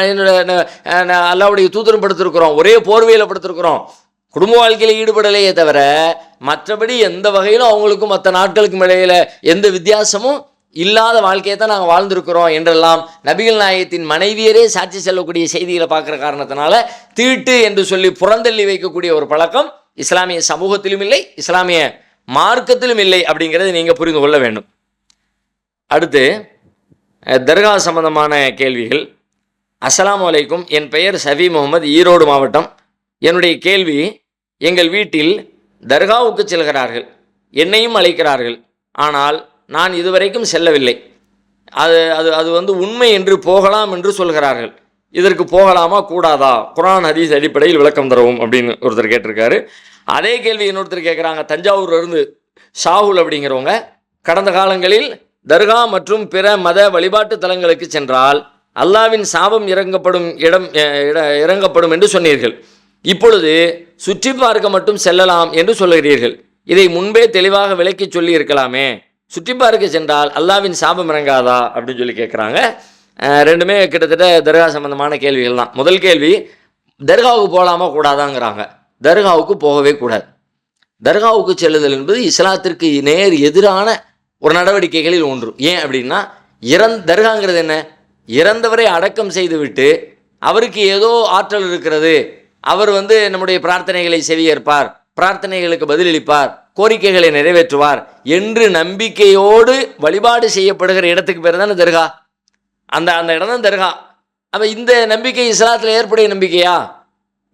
Speaker 1: அல்லாவுடைய தூதரும் படுத்திருக்கிறோம், ஒரே போர்வையில் படுத்திருக்கிறோம். குடும்ப வாழ்க்கையில் ஈடுபடலையே தவிர மற்றபடி எந்த வகையிலும் அவங்களுக்கும் மற்ற நாட்களுக்கும் இடையில எந்த வித்தியாசமும் இல்லாத வாழ்க்கையை தான் நாங்கள் வாழ்ந்திருக்கிறோம் என்றெல்லாம் நபிகள் நாயகத்தின் மனைவியரே சாட்சி செல்லக்கூடிய செய்திகளை பார்க்குற காரணத்தினால தீட்டு என்று சொல்லி புறந்தள்ளி வைக்கக்கூடிய ஒரு பழக்கம் இஸ்லாமிய சமூகத்திலும் இல்லை, இஸ்லாமிய மார்க்கத்திலும் இல்லை அப்படிங்கிறத நீங்கள் புரிந்து கொள்ள வேண்டும். அடுத்து தர்கா சம்பந்தமான கேள்விகள். அஸ்ஸலாமு அலைக்கும், என் பெயர் சஃபி முகமது, ஈரோடு மாவட்டம். என்னுடைய கேள்வி, எங்கள் வீட்டில் தர்காவுக்கு செல்கிறார்கள், என்னையும் அழைக்கிறார்கள், ஆனால் நான் இதுவரைக்கும் செல்லவில்லை. அது உண்மை என்று போகலாம் என்று சொல்கிறார்கள். இதற்கு போகலாமா கூடாதா? குர்ஆன் ஹதீஸ் அடிப்படையில் விளக்கம் தரவும் அப்படின்னு ஒருத்தர் கேட்டிருக்காரு. அதே கேள்வி இன்னொருத்தர் கேட்குறாங்க. தஞ்சாவூர்லேருந்து ஷாகுல் அப்படிங்கிறவங்க, கடந்த காலங்களில் தர்கா மற்றும் பிற மத வழிபாட்டு தலங்களுக்கு சென்றால் அல்லாவின் சாபம் இறங்கப்படும் என்று சொன்னீர்கள். இப்பொழுது சுற்றி பார்க்க மட்டும் செல்லலாம் என்று சொல்லுகிறீர்கள். இதை முன்பே தெளிவாக விளக்கி சொல்லி இருக்கலாமே. சுற்றி பார்க்க சென்றால் அல்லாவின் சாபம் இறங்காதா அப்படின்னு சொல்லி கேட்குறாங்க. ரெண்டுமே கிட்டத்தட்ட தர்கா சம்பந்தமான கேள்விகள் தான். முதல் கேள்வி, தர்காவுக்கு போகலாமா கூடாதாங்கிறாங்க. தர்காவுக்கு போகவே கூடாது. தர்காவுக்கு செல்லுதல் என்பது இஸ்லாத்திற்கு நேர் எதிரான ஒரு நடவடிக்கைகளில் ஒன்று. ஏன் அப்படின்னா, தர்காங்கிறது என்ன? இறந்தவரை அடக்கம் செய்துவிட்டு அவருக்கு ஏதோ ஆற்றல் இருக்கிறது, அவர் நம்முடைய பிரார்த்தனைகளை செவியேற்பார், பிரார்த்தனைகளுக்கு பதிலளிப்பார், கோரிக்கைகளை நிறைவேற்றுவார் என்று நம்பிக்கையோடு வழிபாடு செய்யப்படுகிற இடத்துக்கு பேர் தானே தர்கா. அந்த அந்த இடம் தான் தர்கா. அப்போ இந்த நம்பிக்கை இஸ்லாத்தில் ஏற்புடைய நம்பிக்கையா?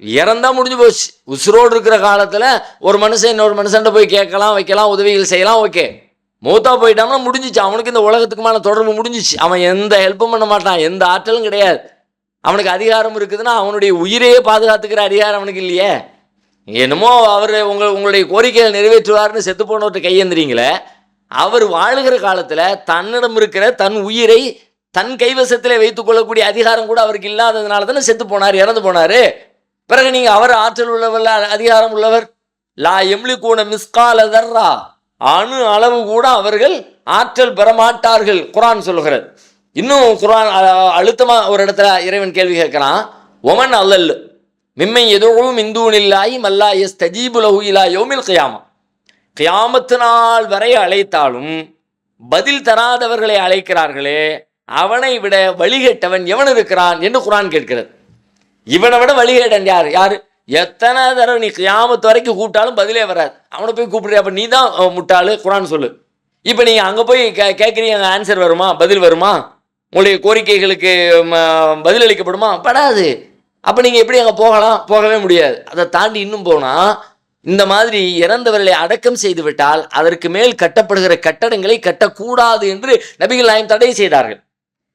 Speaker 1: இறந்தா முடிஞ்சு போச்சு. உசுரோடு இருக்கிற காலத்தில் ஒரு மனுஷன் இன்னொரு மனுஷன்ட்ட போய் கேட்கலாம், வைக்கலாம், உதவிகள் செய்யலாம், ஓகே. மூத்தா போயிட்டான்னா முடிஞ்சிச்சு. அவனுக்கு இந்த உலகத்துக்குமான தொடர்பு முடிஞ்சிச்சு. அவன் எந்த ஹெல்ப்பும் பண்ண மாட்டான், எந்த ஆற்றலும் கிடையாது. அவனுக்கு அதிகாரம் இருக்குதுன்னா அவனுடைய உயிரையே பாதுகாத்துக்கிற அதிகாரம் அவனுக்கு இல்லையே. என்னமோ அவர் உங்களுடைய கோரிக்கைகள் நிறைவேற்றுவார்னு செத்து போனவர்கிட்ட கையேந்திரீங்களே. அவர் வாழுகிற காலத்தில் தன்னிடம் இருக்கிற தன் உயிரை தன் கைவசத்தில் வைத்துக் கொள்ளக்கூடிய அதிகாரம் கூட அவருக்கு இல்லாததுனால தானே செத்து போனார், இறந்து போனார். பிறகு நீங்கள் அவர் ஆற்றல் உள்ளவர், அதிகாரம் உள்ளவர். லா எம்லிகூன மிஸ்கால தர்ரா, அணு அளவு கூட அவர்கள் ஆற்றல் பெறமாட்டார்கள் குர்ஆன் சொல்லுகிறது. இன்னும் குர்ஆன் அழுத்தமாக ஒரு இடத்துல இறைவன் கேள்வி கேட்குறான், ஒமன் அல்லல் மிம்மை எதுவும் இந்தூனில்லாயி மல்லா எஸ் தஜீபுலஹு இலா யௌமில் கியாமா. கியாமத்து நாள் வரை அழைத்தாலும் பதில் தராதவர்களை அழைக்கிறார்களே, அவனை விட வழிகேட்டவன் எவன் இருக்கிறான் என்று குர்ஆன் கேட்கிறது. இவனை விட வழிகேட்டன் யார்? யார்? எத்தனை தடவை நீ கியாமத்து வரைக்கும் கூப்பிட்டாலும் பதிலே வராது. அவனை போய் கூப்பிடுற, அப்போ நீ தான் முட்டாளு, குர்ஆன் சொல்லு. இப்போ நீங்கள் அங்கே போய் கேட்குறீங்க, அங்கே ஆன்சர் வருமா, பதில் வருமா, உங்களுடைய கோரிக்கைகளுக்கு பதில் அளிக்கப்படுமா? படாது. அப்போ நீங்கள் எப்படி அங்கே போகலாம்? போகவே முடியாது. அதை தாண்டி இன்னும் போனால், இந்த மாதிரி இறந்தவர்களை அடக்கம் செய்து விட்டால் அதற்கு மேல் கட்டப்படுகிற கட்டடங்களை கட்டக்கூடாது என்று நபிகள் நாயகம் தடை செய்தார்கள்.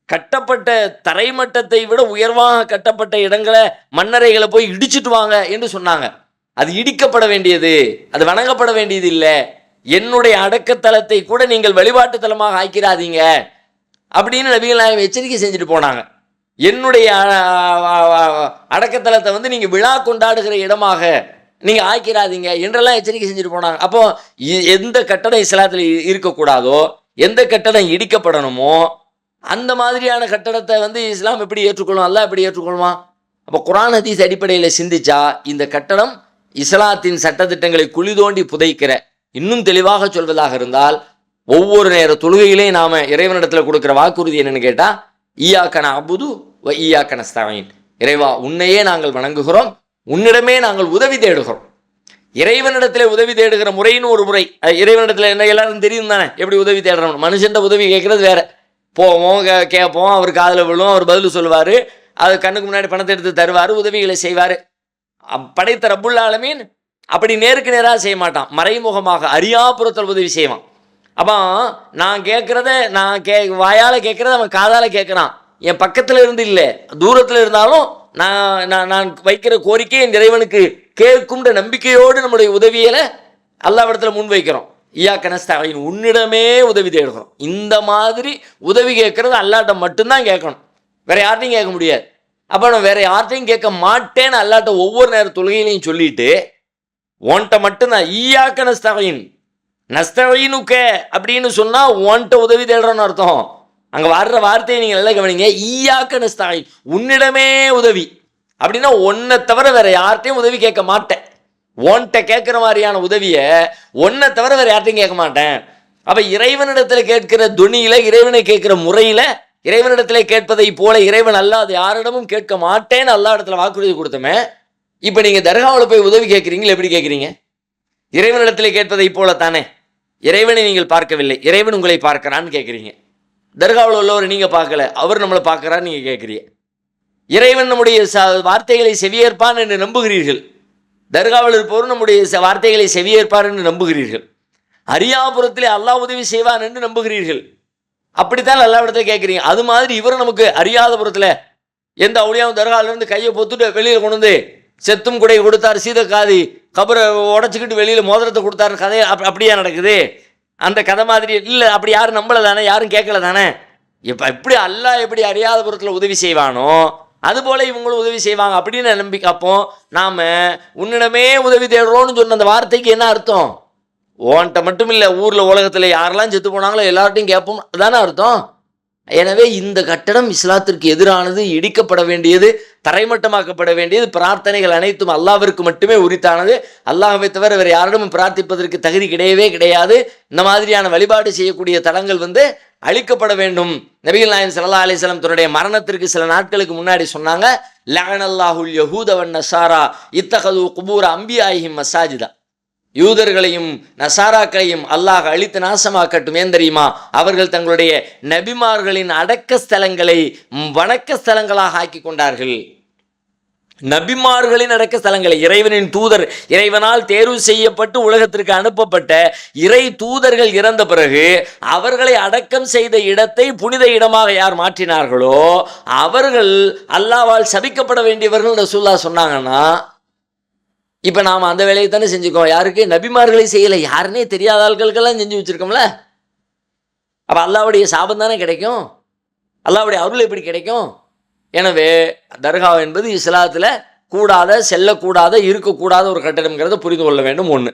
Speaker 1: கட்டப்பட்ட தரைமட்டத்தை விட உயர்வாக கட்டப்பட்ட இடங்களை, மண்ணறைகளை போய் இடிச்சுட்டு வாங்க என்று சொன்னாங்க. அது இடிக்கப்பட வேண்டியது, அது வணங்கப்பட வேண்டியது இல்லை. என்னுடைய அடக்கத்தலத்தை கூட நீங்கள் வழிபாட்டு தலமாக ஆக்கிறாதீங்க அப்படின்னு நபிகள் நாயகம் எச்சரிக்கை செஞ்சுட்டு போனாங்க. என்னுடைய அடக்கத்தலத்தை நீங்கள் விழா கொண்டாடுகிற இடமாக நீங்கள் ஆக்கிறாதீங்க என்றெல்லாம் எச்சரிக்கை செஞ்சுட்டு போனாங்க. அப்போ எந்த கட்டடம் இஸ்லாத்தில் இருக்கக்கூடாதோ, எந்த கட்டடம் இடிக்கப்படணுமோ அந்த மாதிரியான கட்டடத்தை இஸ்லாம் எப்படி ஏற்றுக்கொள்ளும், அல்லாஹ் எப்படி ஏற்றுக்கொள்ளுமா? அப்போ குர்ஆன் ஹதீஸ் அடிப்படையில் சிந்திச்சா இந்த கட்டடம் இஸ்லாத்தின் சட்டத்திட்டங்களை குழி தோண்டி புதைக்கிற, இன்னும் தெளிவாக சொல்வதாக இருந்தால், ஒவ்வொரு நேர தொழுகையிலேயும் நாம் இறைவனிடத்தில் கொடுக்குற வாக்குறுதி என்னன்னு கேட்டால், ஈயாக்க நஅபுது வ ஈயாக்க நஸ்தஈன். இறைவா, உன்னையே நாங்கள் வணங்குகிறோம், உன்னிடமே நாங்கள் உதவி தேடுகிறோம். இறைவனிடத்தில் உதவி தேடுகிற முறைன்னு ஒரு முறை. இறைவனிடத்தில் என்ன எல்லாரும் தெரியும் தானே எப்படி உதவி தேடுறோம். மனுஷன்ட்ட உதவி கேட்குறது வேற. போவோம், கேட்போம், அவர் காதில் விழும், அவர் பதில் சொல்லுவார், அது கண்ணுக்கு முன்னாடி பணத்தை எடுத்து தருவார், உதவிகளை செய்வார். படைத்த ரப்புல் ஆலமீன் அப்படி நேருக்கு நேராக செய்ய மாட்டான், மறைமுகமாக அறியாப்புறத்தில் உதவி செய்வான். அப்போ நான் கேட்குறத வாயால் கேட்குறத அவன் காதால் கேட்குறான். என் பக்கத்தில் இருந்து இல்லை, தூரத்தில் இருந்தாலும் நான் வைக்கிற கோரிக்கையை என் இறைவனுக்கு கேட்கும்ன்ற நம்பிக்கையோடு நம்முடைய உதவியை அல்லாஹ்விடத்தில் முன் வைக்கிறோம். ஈயாக்க நஸ்தஈன், உன்னிடமே உதவி தேடுகிறோம். இந்த மாதிரி உதவி கேட்கறது அல்லாஹ்ட்ட மட்டும்தான் கேட்கணும், வேற யார்ட்டையும் கேட்க முடியாது. அப்போ நான் வேற யார்ட்டையும் கேட்க மாட்டேன்னு அல்லாஹ்ட்ட ஒவ்வொரு நேர தொழுகையிலையும் சொல்லிட்டு, உன்கிட்ட மட்டும்தான் ஈயாக்க நஸ்தஈன், நஸ்தஈனுக்க அப்படின்னு சொன்னால் உன்கிட்ட உதவி தேடுறோன்னு அர்த்தம். அங்கே வர்ற வார்த்தையை நீங்கள் நல்லா கவனிங்க. ஈயாக்க நஸ்தஈன், உன்னிடமே உதவி அப்படின்னா ஒன்றை தவிர வேற யார்ட்டையும் உதவி கேட்க மாட்டேன். உன்கிட்ட கேட்குற மாதிரியான உதவியை ஒன்றை தவிர வேறு யார்ட்டையும் கேட்க மாட்டேன். அப்போ இறைவனிடத்தில் கேட்கிற துணியில், இறைவனை கேட்குற முறையில், இறைவனிடத்தில் கேட்பதை போல இறைவன் அல்லாது யாரிடமும் கேட்க மாட்டேன்னு அல்லா இடத்துல வாக்குறுதி கொடுத்தோமே. இப்போ நீங்கள் தர்காவில் போய் உதவி கேட்குறீங்களா? எப்படி கேட்குறீங்க? இறைவனிடத்தில் கேட்பதை போல தானே. இறைவனை நீங்கள் பார்க்கவில்லை, இறைவன் உங்களை பார்க்கிறான்னு கேட்குறீங்க. தர்காவில் உள்ளவர் நீங்கள் பார்க்கல, அவர் நம்மளை பார்க்குறான்னு நீங்கள் கேட்குறீங்க. இறைவன் நம்முடைய வார்த்தைகளை செவியேற்பான் என்று நம்புகிறீர்கள். தர்காவில் இருப்பவர் நம்முடைய வார்த்தைகளை செவியேற்பார் என்று நம்புகிறீர்கள். அரியாபுரத்திலே அல்லாஹ் உதவி செய்வான் என்று நம்புகிறீர்கள். அப்படித்தான் அல்லாஹ்விடத்தை கேட்குறீங்க. அது மாதிரி இவரும் நமக்கு அறியாதபுரத்தில் எந்த அவுளியாவும் தர்காவிலேருந்து கையை பொத்துட்டு வெளியில் கொண்டு வந்து செத்தும் குடை கொடுத்தார், சீதக்காதி கபரை உடச்சிக்கிட்டு வெளியில் மோதிரத்தை கொடுத்தாரு கதை அப்படியா நடக்குது? அந்த கதை மாதிரி இல்லை. அப்படி யாரும் நம்பலை தானே, யாரும் கேட்கல தானே. இப்போ எப்படி அல்லாஹ் எப்படி அறியாதபுரத்தில் உதவி செய்வானோ அதுபோல் இவங்களும் உதவி செய்வாங்க அப்படின்னு நம்பிக்கை. அப்போ நாம் உன்னிடமே உதவி தேடுறோன்னு சொன்ன அந்த வார்த்தைக்கு என்ன அர்த்தம்? ஓன்ட்ட மட்டும் இல்லை, ஊரில் உலகத்தில் யாரெல்லாம் செத்து போனாங்களோ எல்லார்ட்டையும் கேட்போம் தானே அர்த்தம். எனவே இந்த கட்டடம் இஸ்லாத்திற்கு எதிரானது, இடிக்கப்பட வேண்டியது, தரைமட்டமாக்கப்பட வேண்டியது. பிரார்த்தனைகள் அனைத்தும் அல்லாஹ்விற்கு மட்டுமே உரித்தானது. அல்லாஹ்வை தவிர வேறு யாரிடமும் பிரார்த்திப்பதற்கு தகுதி கிடையவே கிடையாது. இந்த மாதிரியான வழிபாடு செய்யக்கூடிய தலங்கள் அழிக்கப்பட வேண்டும். நபிகள் நாயகம் ஸல்லல்லாஹு அலைஹி வஸல்லம் தன்னுடைய மரணத்திற்கு சில நாட்களுக்கு முன்னாடி சொன்னாங்க, லஅனல்லாஹுல் யஹூத வன் நஸாரா இத்தகது குபூர அம்பியாயிஹிம் மசாஜிதா. யூதர்களையும் நசாராக்களையும் அல்லாஹ் அழித்து நாசமாக்கட்டும். ஏன் தெரியுமா? அவர்கள் தங்களுடைய நபிமார்களின் அடக்க ஸ்தலங்களை வணக்க ஸ்தலங்களாக ஆக்கி கொண்டார்கள். நபிமார்களின் அடக்க ஸ்தலங்களை, இறைவனின் தூதர், இறைவனால் தேர்வு செய்யப்பட்டு உலகத்திற்கு அனுப்பப்பட்ட இறை தூதர்கள் இறந்த பிறகு அவர்களை அடக்கம் செய்த இடத்தை புனித இடமாக யார் மாற்றினார்களோ அவர்கள் அல்லாஹ்வால் சபிக்கப்பட வேண்டியவர்கள் ரசூலுல்லாஹ் சொன்னாங்கன்னா, இப்போ நாம் அந்த வேலையை தானே செஞ்சுக்கோம். யாருக்கு? நபிமார்களை செய்யலை, யாருன்னே தெரியாத ஆட்களுக்கெல்லாம் செஞ்சு வச்சுருக்கோம்ல. அப்போ அல்லாஹ்வுடைய சாபம் தானே கிடைக்கும், அல்லாஹ்வுடைய அருள் எப்படி கிடைக்கும்? எனவே தர்கா என்பது இஸ்லாத்தில் கூடாத, செல்லக்கூடாத, இருக்கக்கூடாத ஒரு கட்டடம்ங்கிறத புரிந்து கொள்ள வேண்டும். ஒன்று.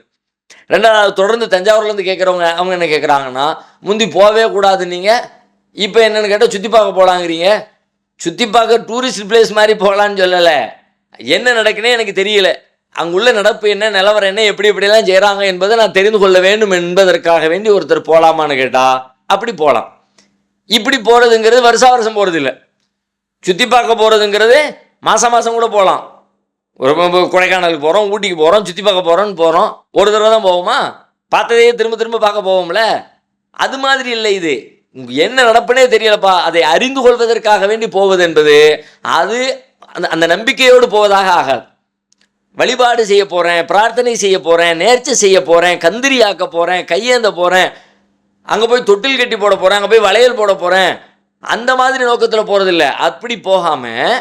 Speaker 1: ரெண்டாவது, தொடர்ந்து தஞ்சாவூர்லேருந்து கேட்குறவங்க அவங்க என்ன கேட்குறாங்கன்னா, முந்தி போகவே கூடாது நீங்கள், இப்போ என்னென்னு கேட்டால் சுற்றி பார்க்க போகலாங்கிறீங்க. சுற்றி பார்க்க டூரிஸ்ட் பிளேஸ் மாதிரி போகலான்னு சொல்லலை. என்ன நடக்குன்னே எனக்கு தெரியல, அங்குள்ள நடப்பு என்ன, நிலவரம் என்ன, எப்படி எப்படிலாம் செய்கிறாங்க என்பதை நான் தெரிந்து கொள்ள வேண்டும் என்பதற்காக வேண்டி ஒருத்தர் போகலாமான்னு கேட்டால் அப்படி போகலாம். இப்படி போகிறதுங்கிறது வருஷா வருஷம் போகிறது இல்லை. சுற்றி பார்க்க போகிறதுங்கிறது மாதம் மாதம் கூட போகலாம். ஒரு கொடைக்கானலுக்கு போகிறோம், ஊட்டிக்கு போகிறோம், சுற்றி பார்க்க போகிறோன்னு போகிறோம். ஒரு தடவை தான் போவோமா? பார்த்ததையே திரும்ப திரும்ப பார்க்க போவோம்ல. அது மாதிரி இல்லை. இது என்ன நடப்புனே தெரியலப்பா, அதை அறிந்து கொள்வதற்காக வேண்டி போவது என்பது அது அந்த நம்பிக்கையோடு போவதாக ஆகாது. வழிபாடு செய்ய போகிறேன், பிரார்த்தனை செய்ய போகிறேன், நேர்ச்சி செய்ய போகிறேன், கந்திரி ஆக்க போகிறேன், கையேந்த போகிறேன், அங்கே போய் தொட்டில் கட்டி போட போகிறேன், அங்கே போய் வளையல் போட போகிறேன், அந்த மாதிரி நோக்கத்தில் போகிறதில்ல. அப்படி போகாமல்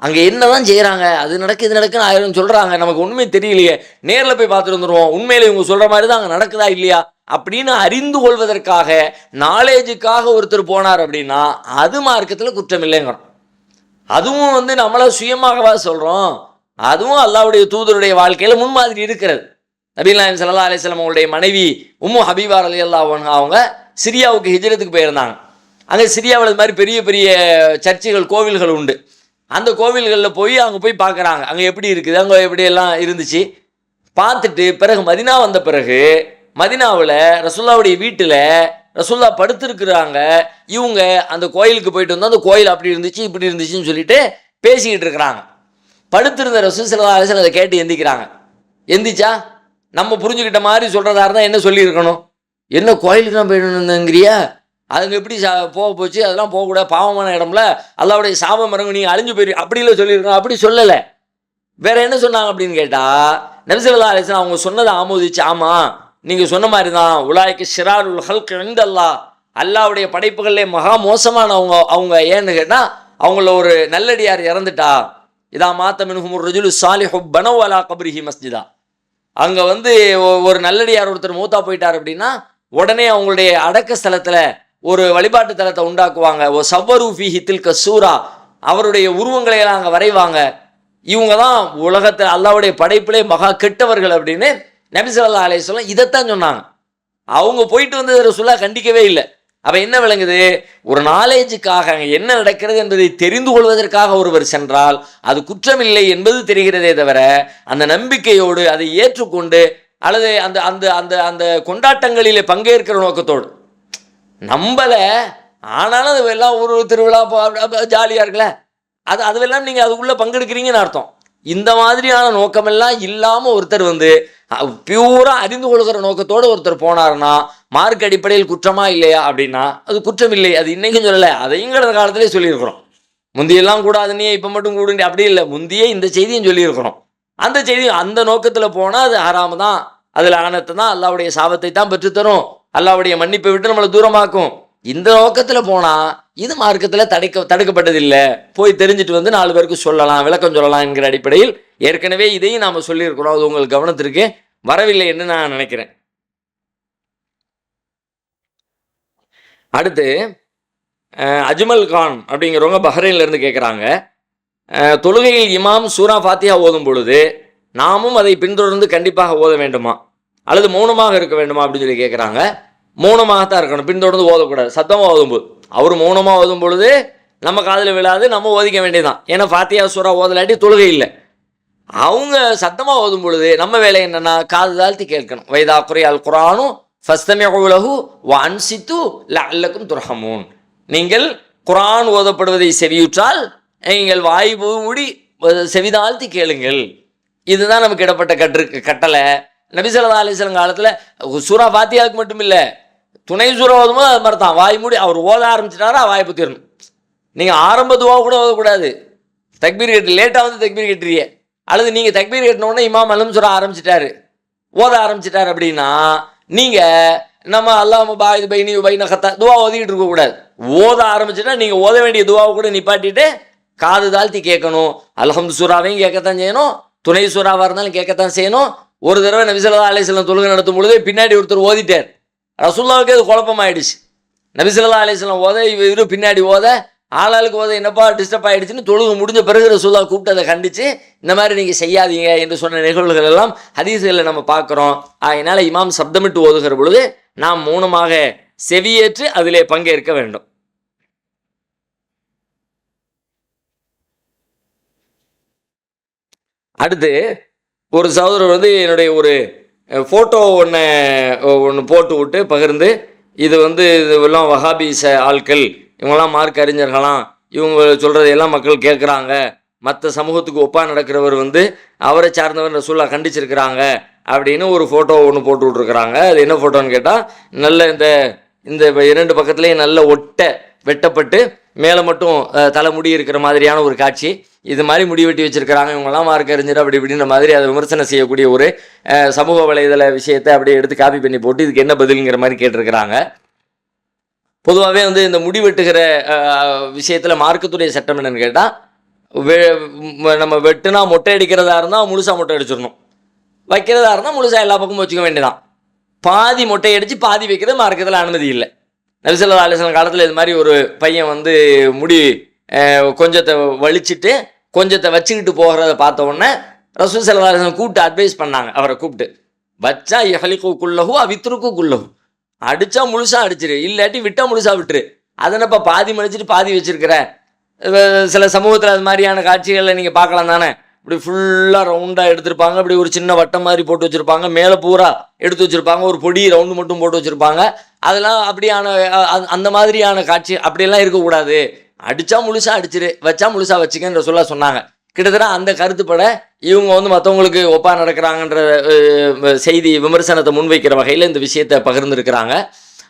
Speaker 1: அங்கே என்ன தான் செய்கிறாங்க, அது நடக்கு இது நடக்குன்னு ஆயிரம் சொல்கிறாங்க, நமக்கு உண்மை தெரியலையே, நேரில் போய் பார்த்துட்டு வந்துடுவோம், உண்மையில இவங்க சொல்கிற மாதிரி தான் அங்கே நடக்குதா இல்லையா அப்படின்னு அறிந்து கொள்வதற்காக, நாலேஜுக்காக ஒருத்தர் போனார் அப்படின்னா அது மார்க்கத்தில் குற்றம் இல்லைங்கிறோம். அதுவும் நம்மளை சுயமாகவா சொல்கிறோம், அதுவும் அல்லாஹ்வுடைய தூதருடைய வாழ்க்கையில் முன்மாதிரி இருக்கிறது. நபிகள் நாயகம் ஸல்லல்லாஹு அலைஹி வஸல்லம் அவங்களுடைய மனைவி உம்மு ஹபீபா ரலியல்லாஹு அன்ஹா அவங்க சிரியாவுக்கு ஹிஜ்ரத்துக்கு போயிருந்தாங்க. அங்கே சிரியாவில் இது மாதிரி பெரிய பெரிய சர்ச்சுகள், கோவில்கள் உண்டு. அந்த கோவில்களில் போய் அங்கே போய் பார்க்குறாங்க, அங்கே எப்படி இருக்குது, அங்கே எப்படியெல்லாம் இருந்துச்சு பார்த்துட்டு, பிறகு மதினா வந்த பிறகு மதினாவில் ரசூலுல்லாஹ்வுடைய வீட்டில் ரசூலுல்லாஹ் படுத்திருக்கிறாங்க. இவங்க அந்த கோயிலுக்கு போயிட்டு வந்தால் அந்த கோயில் அப்படி இருந்துச்சு இப்படி இருந்துச்சுன்னு சொல்லிட்டு பேசிக்கிட்டு இருக்கிறாங்க. படுத்திருந்த ரசூல் ஸல்லல்லாஹு அலைஹி வஸல்லம் அதை கேட்டு எந்திக்கிறாங்க. எந்திரிச்சா நம்ம புரிஞ்சுக்கிட்ட மாதிரி சொல்கிறதா இருந்தால் என்ன சொல்லியிருக்கணும்? என்ன கோயிலுக்கு நான் போயிடுங்கிறியா, அதுங்க எப்படி போக போச்சு, அதெல்லாம் போகக்கூடாது, பாவமான இடம்ல, அல்லாஹ்வுடைய சாபம் இறங்கும், நீங்கள் அழிஞ்சு போயிரு அப்படிலாம் சொல்லியிருக்கோம். அப்படி சொல்லலை. வேற என்ன சொன்னாங்க அப்படின்னு கேட்டால், நபி ஸல்லல்லாஹு அலைஹி வஸல்லம் அவங்க சொன்னதை ஆமோதிச்சு, ஆமாம் நீங்கள் சொன்ன மாதிரி தான், உலாய்க்கு ஷிராருல் ஹல்க் இன்தல்லாஹ், அல்லாஹ்வுடைய படைப்புகளிலே மகா மோசமானவங்க அவங்க. ஏன்னு கேட்டால் அவங்கள ஒரு நல்லடியார் இறந்துட்டா, இதா மாத்த மின்ஹுமுர் ரஜுலு சாலிஹு பனவ் அலா கப்ரிஹி மஸ்ஜிதா, அங்கே ஒரு நல்லடியார் ஒருத்தர் மூத்தா போயிட்டார் அப்படின்னா உடனே அவங்களுடைய அடக்க ஸ்தலத்தில் ஒரு வழிபாட்டு தலத்தை உண்டாக்குவாங்க. ஓ சவ்வரு ஃபீஹி தில்க சூரா, அவருடைய உருவங்களை எல்லாம் அங்கே வரைவாங்க. இவங்க தான் உலகத்தில் அல்லாஹ்வுடைய படைப்பிலே மகா கெட்டவர்கள் அப்படின்னு நபி ஸல்லல்லாஹு அலைஹி வஸல்லம் இதைத்தான் சொன்னாங்க. அவங்க போயிட்டு வந்து ரசூலுல்லாஹ் கண்டிக்கவே இல்லை. அப்போ என்ன விளங்குது? ஒரு நாலேஜுக்காக அங்கே என்ன நடக்கிறது என்பதை தெரிந்து கொள்வதற்காக ஒருவர் சென்றால் அது குற்றமில்லை என்பது தெரிகிறதே தவிர, அந்த நம்பிக்கையோடு அதை ஏற்றுக்கொண்டு அல்லது அந்த அந்த அந்த அந்த கொண்டாட்டங்களிலே பங்கேற்கிற நோக்கத்தோடு நம்பலை, ஆனாலும் அது எல்லாம் ஒரு திருவிழா ஜாலியாக இருக்குல்ல, அதுவெல்லாம் நீங்கள் அதுக்குள்ளே பங்கெடுக்கிறீங்கன்னு அர்த்தம். இந்த மாதிரியான நோக்கமெல்லாம் இல்லாமல் ஒருத்தர் பியூராக அறிந்து கொள்கிற நோக்கத்தோடு ஒருத்தர் போனார்னா மார்க் அடிப்படையில் குற்றமா இல்லையா அப்படின்னா அது குற்றம் இல்லை. அது இன்றைக்கும் சொல்லலை, அதையும் கடந்த காலத்திலே சொல்லியிருக்கிறோம். முந்தியெல்லாம் கூடாதுன்னே இப்போ மட்டும் கூடுங்க அப்படி இல்லை, முந்தியே இந்த செய்தியும் சொல்லியிருக்கிறோம். அந்த செய்தி அந்த நோக்கத்தில் போனால் அது ஹராமு தான், அதில் ஆனத்தை தான், அல்லாஹ்வுடைய சாபத்தை தான் பெற்றுத்தரும், அல்லாஹ்வுடைய மன்னிப்பை விட்டு நம்மளை தூரமாக்கும். இந்த நோக்கத்தில் போனால் இது மார்க்கத்தில் தடுக்கப்பட்டதில்லை. போய் தெரிஞ்சுட்டு 4 பேருக்கு சொல்லலாம், விளக்கம் சொல்லலாம் என்கிற அடிப்படையில் ஏற்கனவே இதையும் நாம் சொல்லியிருக்கிறோம். அது உங்களுக்கு கவனத்திற்கு வரவில்லை என்று நான் நினைக்கிறேன். அடுத்து அஜ்மல் கான் அப்படிங்கிறவங்க பஹ்ரைன்லேருந்து கேட்குறாங்க, தொழுகையில் இமாம் சூரா ஃபாத்திஹா ஓதும் பொழுது நாமும் அதை பின்தொடர்ந்து கண்டிப்பாக ஓத வேண்டுமா அல்லது மௌனமாக இருக்க வேண்டுமா அப்படின்னு சொல்லி கேட்குறாங்க. மௌனமாகத்தான் இருக்கணும், பின்தொடர்ந்து ஓதக்கூடாது. சத்தமாக ஓதும்போது அவர் மௌனமாக ஓதும் பொழுது நம்ம காதில் விழாது, நம்ம ஓதிக்க வேண்டியதான். ஏன்னா ஃபாத்தியா சூரா ஓதலாட்டி தொழுகை இல்லை. அவங்க சத்தமாக ஓதும் பொழுது நம்ம வேலை என்னென்னா காது தாழ்த்தி கேட்கணும். வைதா குறையால் குரானும் ஃபஸ்தமிஉ லஹு வ அன்சித்து லஅல்லக்கும் துர்ஹமூன். நீங்கள் குரான் ஓதப்படுவதை செவியுற்றால் நீங்கள் வாய் மூடி செவிதாழ்த்தி கேளுங்கள். இதுதான் நமக்கு இடப்பட்ட கட்டளை. நபி ஸல்லல்லாஹு அலைஹி வஸல்லம் காலத்தில் சூரா ஃபாத்தியாவுக்கு மட்டும் இல்லை, துணை சூரா ஓதும்போது அது மாதிரி தான் வாய் மூடி அவர் ஓத ஆரம்பிச்சிட்டாரா வாய் புத்திரணும். நீங்கள் ஆரம்ப துவா கூட ஓதக்கூடாது. தக்பீர் கட்டு லேட்டாக வந்து தக்பீர் கட்டுறிய, அல்லது நீங்கள் தக்பீர் கட்டினோடனே இமாம் அல்லம் சூரா ஆரம்பிச்சிட்டாரு, ஓத ஆரம்பிச்சிட்டாரு அப்படின்னா நீங்கள் நம்ம அல்லாஹ் பாயிது பைனி பைன கத்தா துவா ஓதிக்கிட்டு இருக்கக்கூடாது. ஓத ஆரம்பிச்சுட்டா நீங்கள் ஓத வேண்டிய துவாவை கூட நிப்பாட்டிட்டு காது தாழ்த்தி கேட்கணும். அல்ஹம்து சூறாவையும் கேட்கத்தான் செய்யணும், துணை சூறாவாக இருந்தாலும் கேட்கத்தான் செய்யணும். ஒரு தடவை நபி ஸல்லல்லாஹு அலைஹி வஸல்லம் தொழுகை நடத்தும் பொழுது பின்னாடி ஒருத்தர் ஓதிட்டார். ரசூலுல்லாஹ்வுக்கு அது குழப்பமாயிடுச்சு. நபி ஸல்லல்லாஹு அலைஹி வஸல்லம் ஓத இவரு பின்னாடி ஓத, ஆளாளுக்கு ஓத என்னப்பா டிஸ்டர்ப் ஆகிடுச்சுன்னு தொழுகை முடிஞ்ச பிறகு ரசூலுல்லாஹ் கூப்பிட்டு அதை கண்டித்து இந்த மாதிரி நீங்கள் செய்யாதீங்க என்று சொன்ன நிகழ்வுகள் எல்லாம் ஹதீஸ்களில் நம்ம பார்க்குறோம். அதனால் இமாம் சப்தமிட்டு ஓதுகிற பொழுது நாம் மௌனமாக செவியேற்று அதிலே பங்கேற்க வேண்டும். அடுத்து ஒரு சகோதரர் வந்து என்னுடைய ஒரு ஃபோட்டோ ஒன்று போட்டு விட்டு பகிர்ந்து, இது வந்து இதெல்லாம் வஹாபிச ஆட்கள், இவங்கெல்லாம் மார்க் அறிஞர்களாம், இவங்க சொல்கிறதையெல்லாம் மக்கள் கேட்குறாங்க, மற்ற சமூகத்துக்கு ஒப்பா நடக்கிறவர் வந்து அவரை சார்ந்தவர் ரசூலுல்லாஹ் கண்டிச்சிருக்கிறாங்க அப்படின்னு ஒரு ஃபோட்டோ ஒன்று போட்டு விட்ருக்குறாங்க. அது என்ன ஃபோட்டோன்னு கேட்டால், நல்ல இந்த இரண்டு பக்கத்துலேயும் நல்ல வெட்டப்பட்டு மேலே மட்டும் தலைமுடி இருக்கிற மாதிரியான ஒரு காட்சி. இது மாதிரி முடி வெட்டி வச்சுருக்கிறாங்க, இவங்கெல்லாம் மார்க் அறிஞர் அப்படி இப்படின்ற மாதிரி அதை விமர்சனம் செய்யக்கூடிய ஒரு சமூக வலைதள விஷயத்தை அப்படியே எடுத்து காப்பி பண்ணி போட்டு இதுக்கு என்ன பதிலுங்கிற மாதிரி கேட்டிருக்கிறாங்க. பொதுவாகவே வந்து இந்த முடி வெட்டுகிற விஷயத்தில் மார்க்கத்துடைய சட்டம் என்னன்னு கேட்டால், நம்ம வெட்டுனா மொட்டை அடிக்கிறதா இருந்தால் முழுசாக மொட்டை அடிச்சிடணும், வைக்கிறதா இருந்தால் முழுசாக எல்லா பக்கமும் வச்சுக்க வேண்டியதான். பாதி மொட்டை அடித்து பாதி வைக்கிறது மார்க்கத்தில் அனுமதி இல்லை. நபி ஸல்லல்லாஹு அலைஹி வஸல்லம் காலத்தில் இது மாதிரி ஒரு பையன் வந்து முடி கொஞ்சத்தை வலிச்சுட்டு கொஞ்சத்தை வச்சுக்கிட்டு போகிறத பார்த்த உடனே ரசூல் ஸல்லல்லாஹு அலைஹி வஸல்லம் கூப்பிட்டு அட்வைஸ் பண்ணாங்க. அவரை கூப்பிட்டு, வச்சா யஹலிகு குல்லஹு அவித்ருக்கு குல்லஹு, அடித்தா முழுசாக அடிச்சிரு, இல்லாட்டி விட்டால் முழுசாக விட்டுரு. அதனப்பா பாதி மடிச்சிட்டு பாதி வச்சுருக்கிற. சில சமூகத்தில் அது மாதிரியான காட்சிகளில் நீங்கள் பார்க்கலாம் தானே. இப்படி ஃபுல்லாக ரவுண்டாக எடுத்திருப்பாங்க, இப்படி ஒரு சின்ன வட்டம் மாதிரி போட்டு வச்சுருப்பாங்க, மேலே பூரா எடுத்து வச்சுருப்பாங்க, ஒரு பொடி ரவுண்டு மட்டும் போட்டு வச்சுருப்பாங்க. அதெல்லாம் அப்படியான அந்த மாதிரியான காட்சி அப்படியெல்லாம் இருக்கக்கூடாது. அடித்தா முழுசாக அடிச்சிரு, வச்சா முழுசாக வச்சுக்கன்ற சொன்னாங்க. கிட்டத்தட்ட அந்த கருத்துப்பட இவங்க வந்து மற்றவங்களுக்கு ஒப்பா நடக்கிறாங்கன்ற செய்தி விமர்சனத்தை முன்வைக்கிற வகையில் இந்த விஷயத்தை பகிர்ந்துருக்கிறாங்க.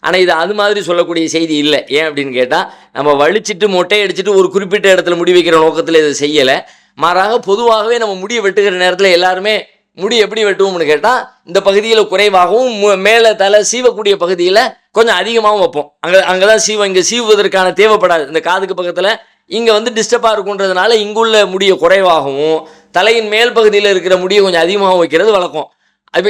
Speaker 1: ஆனால் இது அது மாதிரி சொல்லக்கூடிய செய்தி இல்லை. ஏன் அப்படின்னு கேட்டால், நம்ம வலிச்சிட்டு மொட்டை அடிச்சுட்டு ஒரு குறிப்பிட்ட இடத்துல முடி வைக்கிற நோக்கத்தில் இதை செய்யலை. மாறாக பொதுவாகவே நம்ம முடியை வெட்டுகிற நேரத்தில் எல்லாருமே முடி எப்படி வெட்டுவோம்னு கேட்டால், இந்த பகுதியில் குறைவாகவும் மேலே தலை சீவக்கூடிய பகுதியில் கொஞ்சம் அதிகமாகவும் வைப்போம். அங்கே தான் சீவம், இங்கே சீவுவதற்கான தேவைப்படாது. இந்த காதுக்கு பக்கத்தில் இங்கே வந்து டிஸ்டர்பாக இருக்குன்றதுனால இங்குள்ள முடியை குறைவாகவும் தலையின் மேல் பகுதியில் இருக்கிற முடியை கொஞ்சம் அதிகமாகவும் வைக்கிறது வழக்கம்.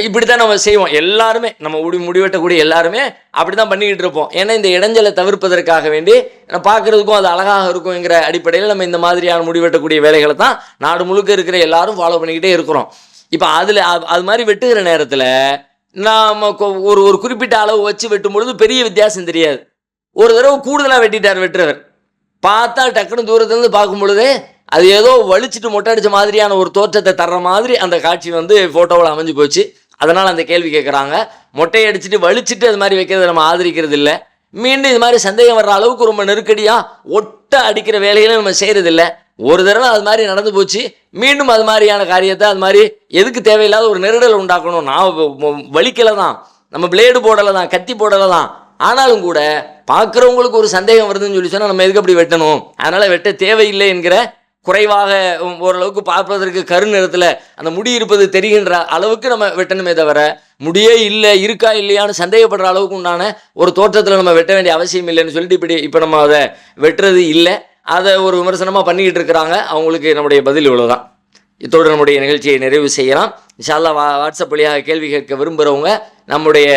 Speaker 1: இப்படி தான் நம்ம செய்வோம். எல்லாருமே நம்ம முடிவெட்டக்கூடிய எல்லாருமே அப்படி தான் பண்ணிக்கிட்டு இருப்போம். ஏன்னா இந்த இடைஞ்சலை தவிர்ப்பதற்காக வேண்டி பார்க்குறதுக்கும் அது அழகாக இருக்குங்கிற அடிப்படையில் நம்ம இந்த மாதிரியான முடிவெட்டக்கூடிய வேலைகளை தான் நாடு முழுக்க இருக்கிற எல்லாரும் ஃபாலோ பண்ணிக்கிட்டே இருக்கிறோம். இப்போ அதில் அது மாதிரி வெட்டுகிற நேரத்தில் நாம் ஒரு குறிப்பிட்ட அளவு வச்சு வெட்டும் பொழுது பெரிய வித்தியாசம் தெரியாது. ஒரு தடவை கூடுதலாக வெட்டிட்டார் வெட்டுறவர், பார்த்தா டக்குன்னு தூரத்துலேருந்து பார்க்கும் பொழுதே அது ஏதோ வலிச்சுட்டு மொட்டை அடித்த மாதிரியான ஒரு தோற்றத்தை தர்ற மாதிரி அந்த காட்சி வந்து ஃபோட்டோவில் அமைஞ்சு போச்சு. அதனால் அந்த கேள்வி கேட்குறாங்க. மொட்டை அடிச்சுட்டு வலிச்சுட்டு அது மாதிரி வைக்கிறத நம்ம ஆதரிக்கிறது இல்லை. மீண்டும் இது மாதிரி சந்தேகம் வர்ற அளவுக்கு ரொம்ப நெருக்கடியாக ஒட்ட அடிக்கிற வேலைகளை நம்ம செய்கிறதில்லை. ஒரு தடவை அது மாதிரி நடந்து போச்சு, மீண்டும் அது மாதிரியான காரியத்தை அது மாதிரி எதுக்கு தேவையில்லாத ஒரு நெருடல் உண்டாக்கணும். நான் வலிக்கலை தான், நம்ம பிளேடு போடலை தான், கத்தி போடலை தான், ஆனாலும் கூட பார்க்குறவங்களுக்கு ஒரு சந்தேகம் வருதுன்னு சொல்லி சொன்னால் நம்ம எதுக்கு அப்படி வெட்டணும், அதனால் வெட்ட தேவையில்லை என்கிற குறைவாக ஓரளவுக்கு பார்ப்பதற்கு கருநிறத்தில் அந்த முடி இருப்பது தெரிகின்ற அளவுக்கு நம்ம வெட்டணுமே தவிர, முடியே இல்லை இருக்கா இல்லையான்னு சந்தேகப்படுற அளவுக்கு உண்டான ஒரு தோற்றத்தில் நம்ம வெட்ட வேண்டிய அவசியம் இல்லைன்னு சொல்லிட்டு இப்போ நம்ம அதை வெட்டுறது இல்லை. அதை ஒரு விமர்சனமாக பண்ணிக்கிட்டு இருக்கிறாங்க. அவங்களுக்கு நம்முடைய பதில் இவ்வளோதான். இத்தோடு நம்முடைய நிகழ்ச்சியை நிறைவு செய்யலாம். இன்ஷா அல்லாஹ் வாட்ஸ்அப் வழியாக கேள்வி கேட்க விரும்புகிறவங்க நம்முடைய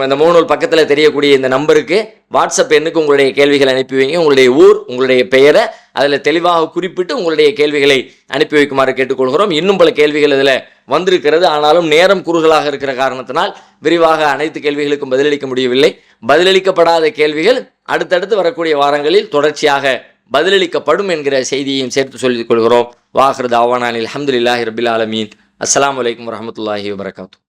Speaker 1: இந்த முகநூல் பக்கத்தில் தெரியக்கூடிய இந்த நம்பருக்கு வாட்ஸ்அப் எண்ணுக்கு உங்களுடைய கேள்விகளை அனுப்பி வைங்க. உங்களுடைய ஊர், உங்களுடைய பெயரை அதில் தெளிவாக குறிப்பிட்டு உங்களுடைய கேள்விகளை அனுப்பி வைக்குமாறு கேட்டுக்கொள்கிறோம். இன்னும் பல கேள்விகள் இதில் வந்திருக்கிறது. ஆனாலும் நேரம் குறுகலாக இருக்கிற காரணத்தினால் விரிவாக அனைத்து கேள்விகளுக்கும் பதிலளிக்க முடியவில்லை. பதிலளிக்கப்படாத கேள்விகள் அடுத்தடுத்து வரக்கூடிய வாரங்களில் தொடர்ச்சியாக பதிலளிக்கப்படும் என்கிற செய்தியையும் சேர்த்து சொல்லிக் கொள்கிறோம். வாஹிரு தாவானா அல்ஹம்துலில்லாஹி ரபில் ஆலமீன். அஸ்ஸலாமு அலைக்கும் வரஹ்மத்துல்லாஹி வபரகாத்துஹு.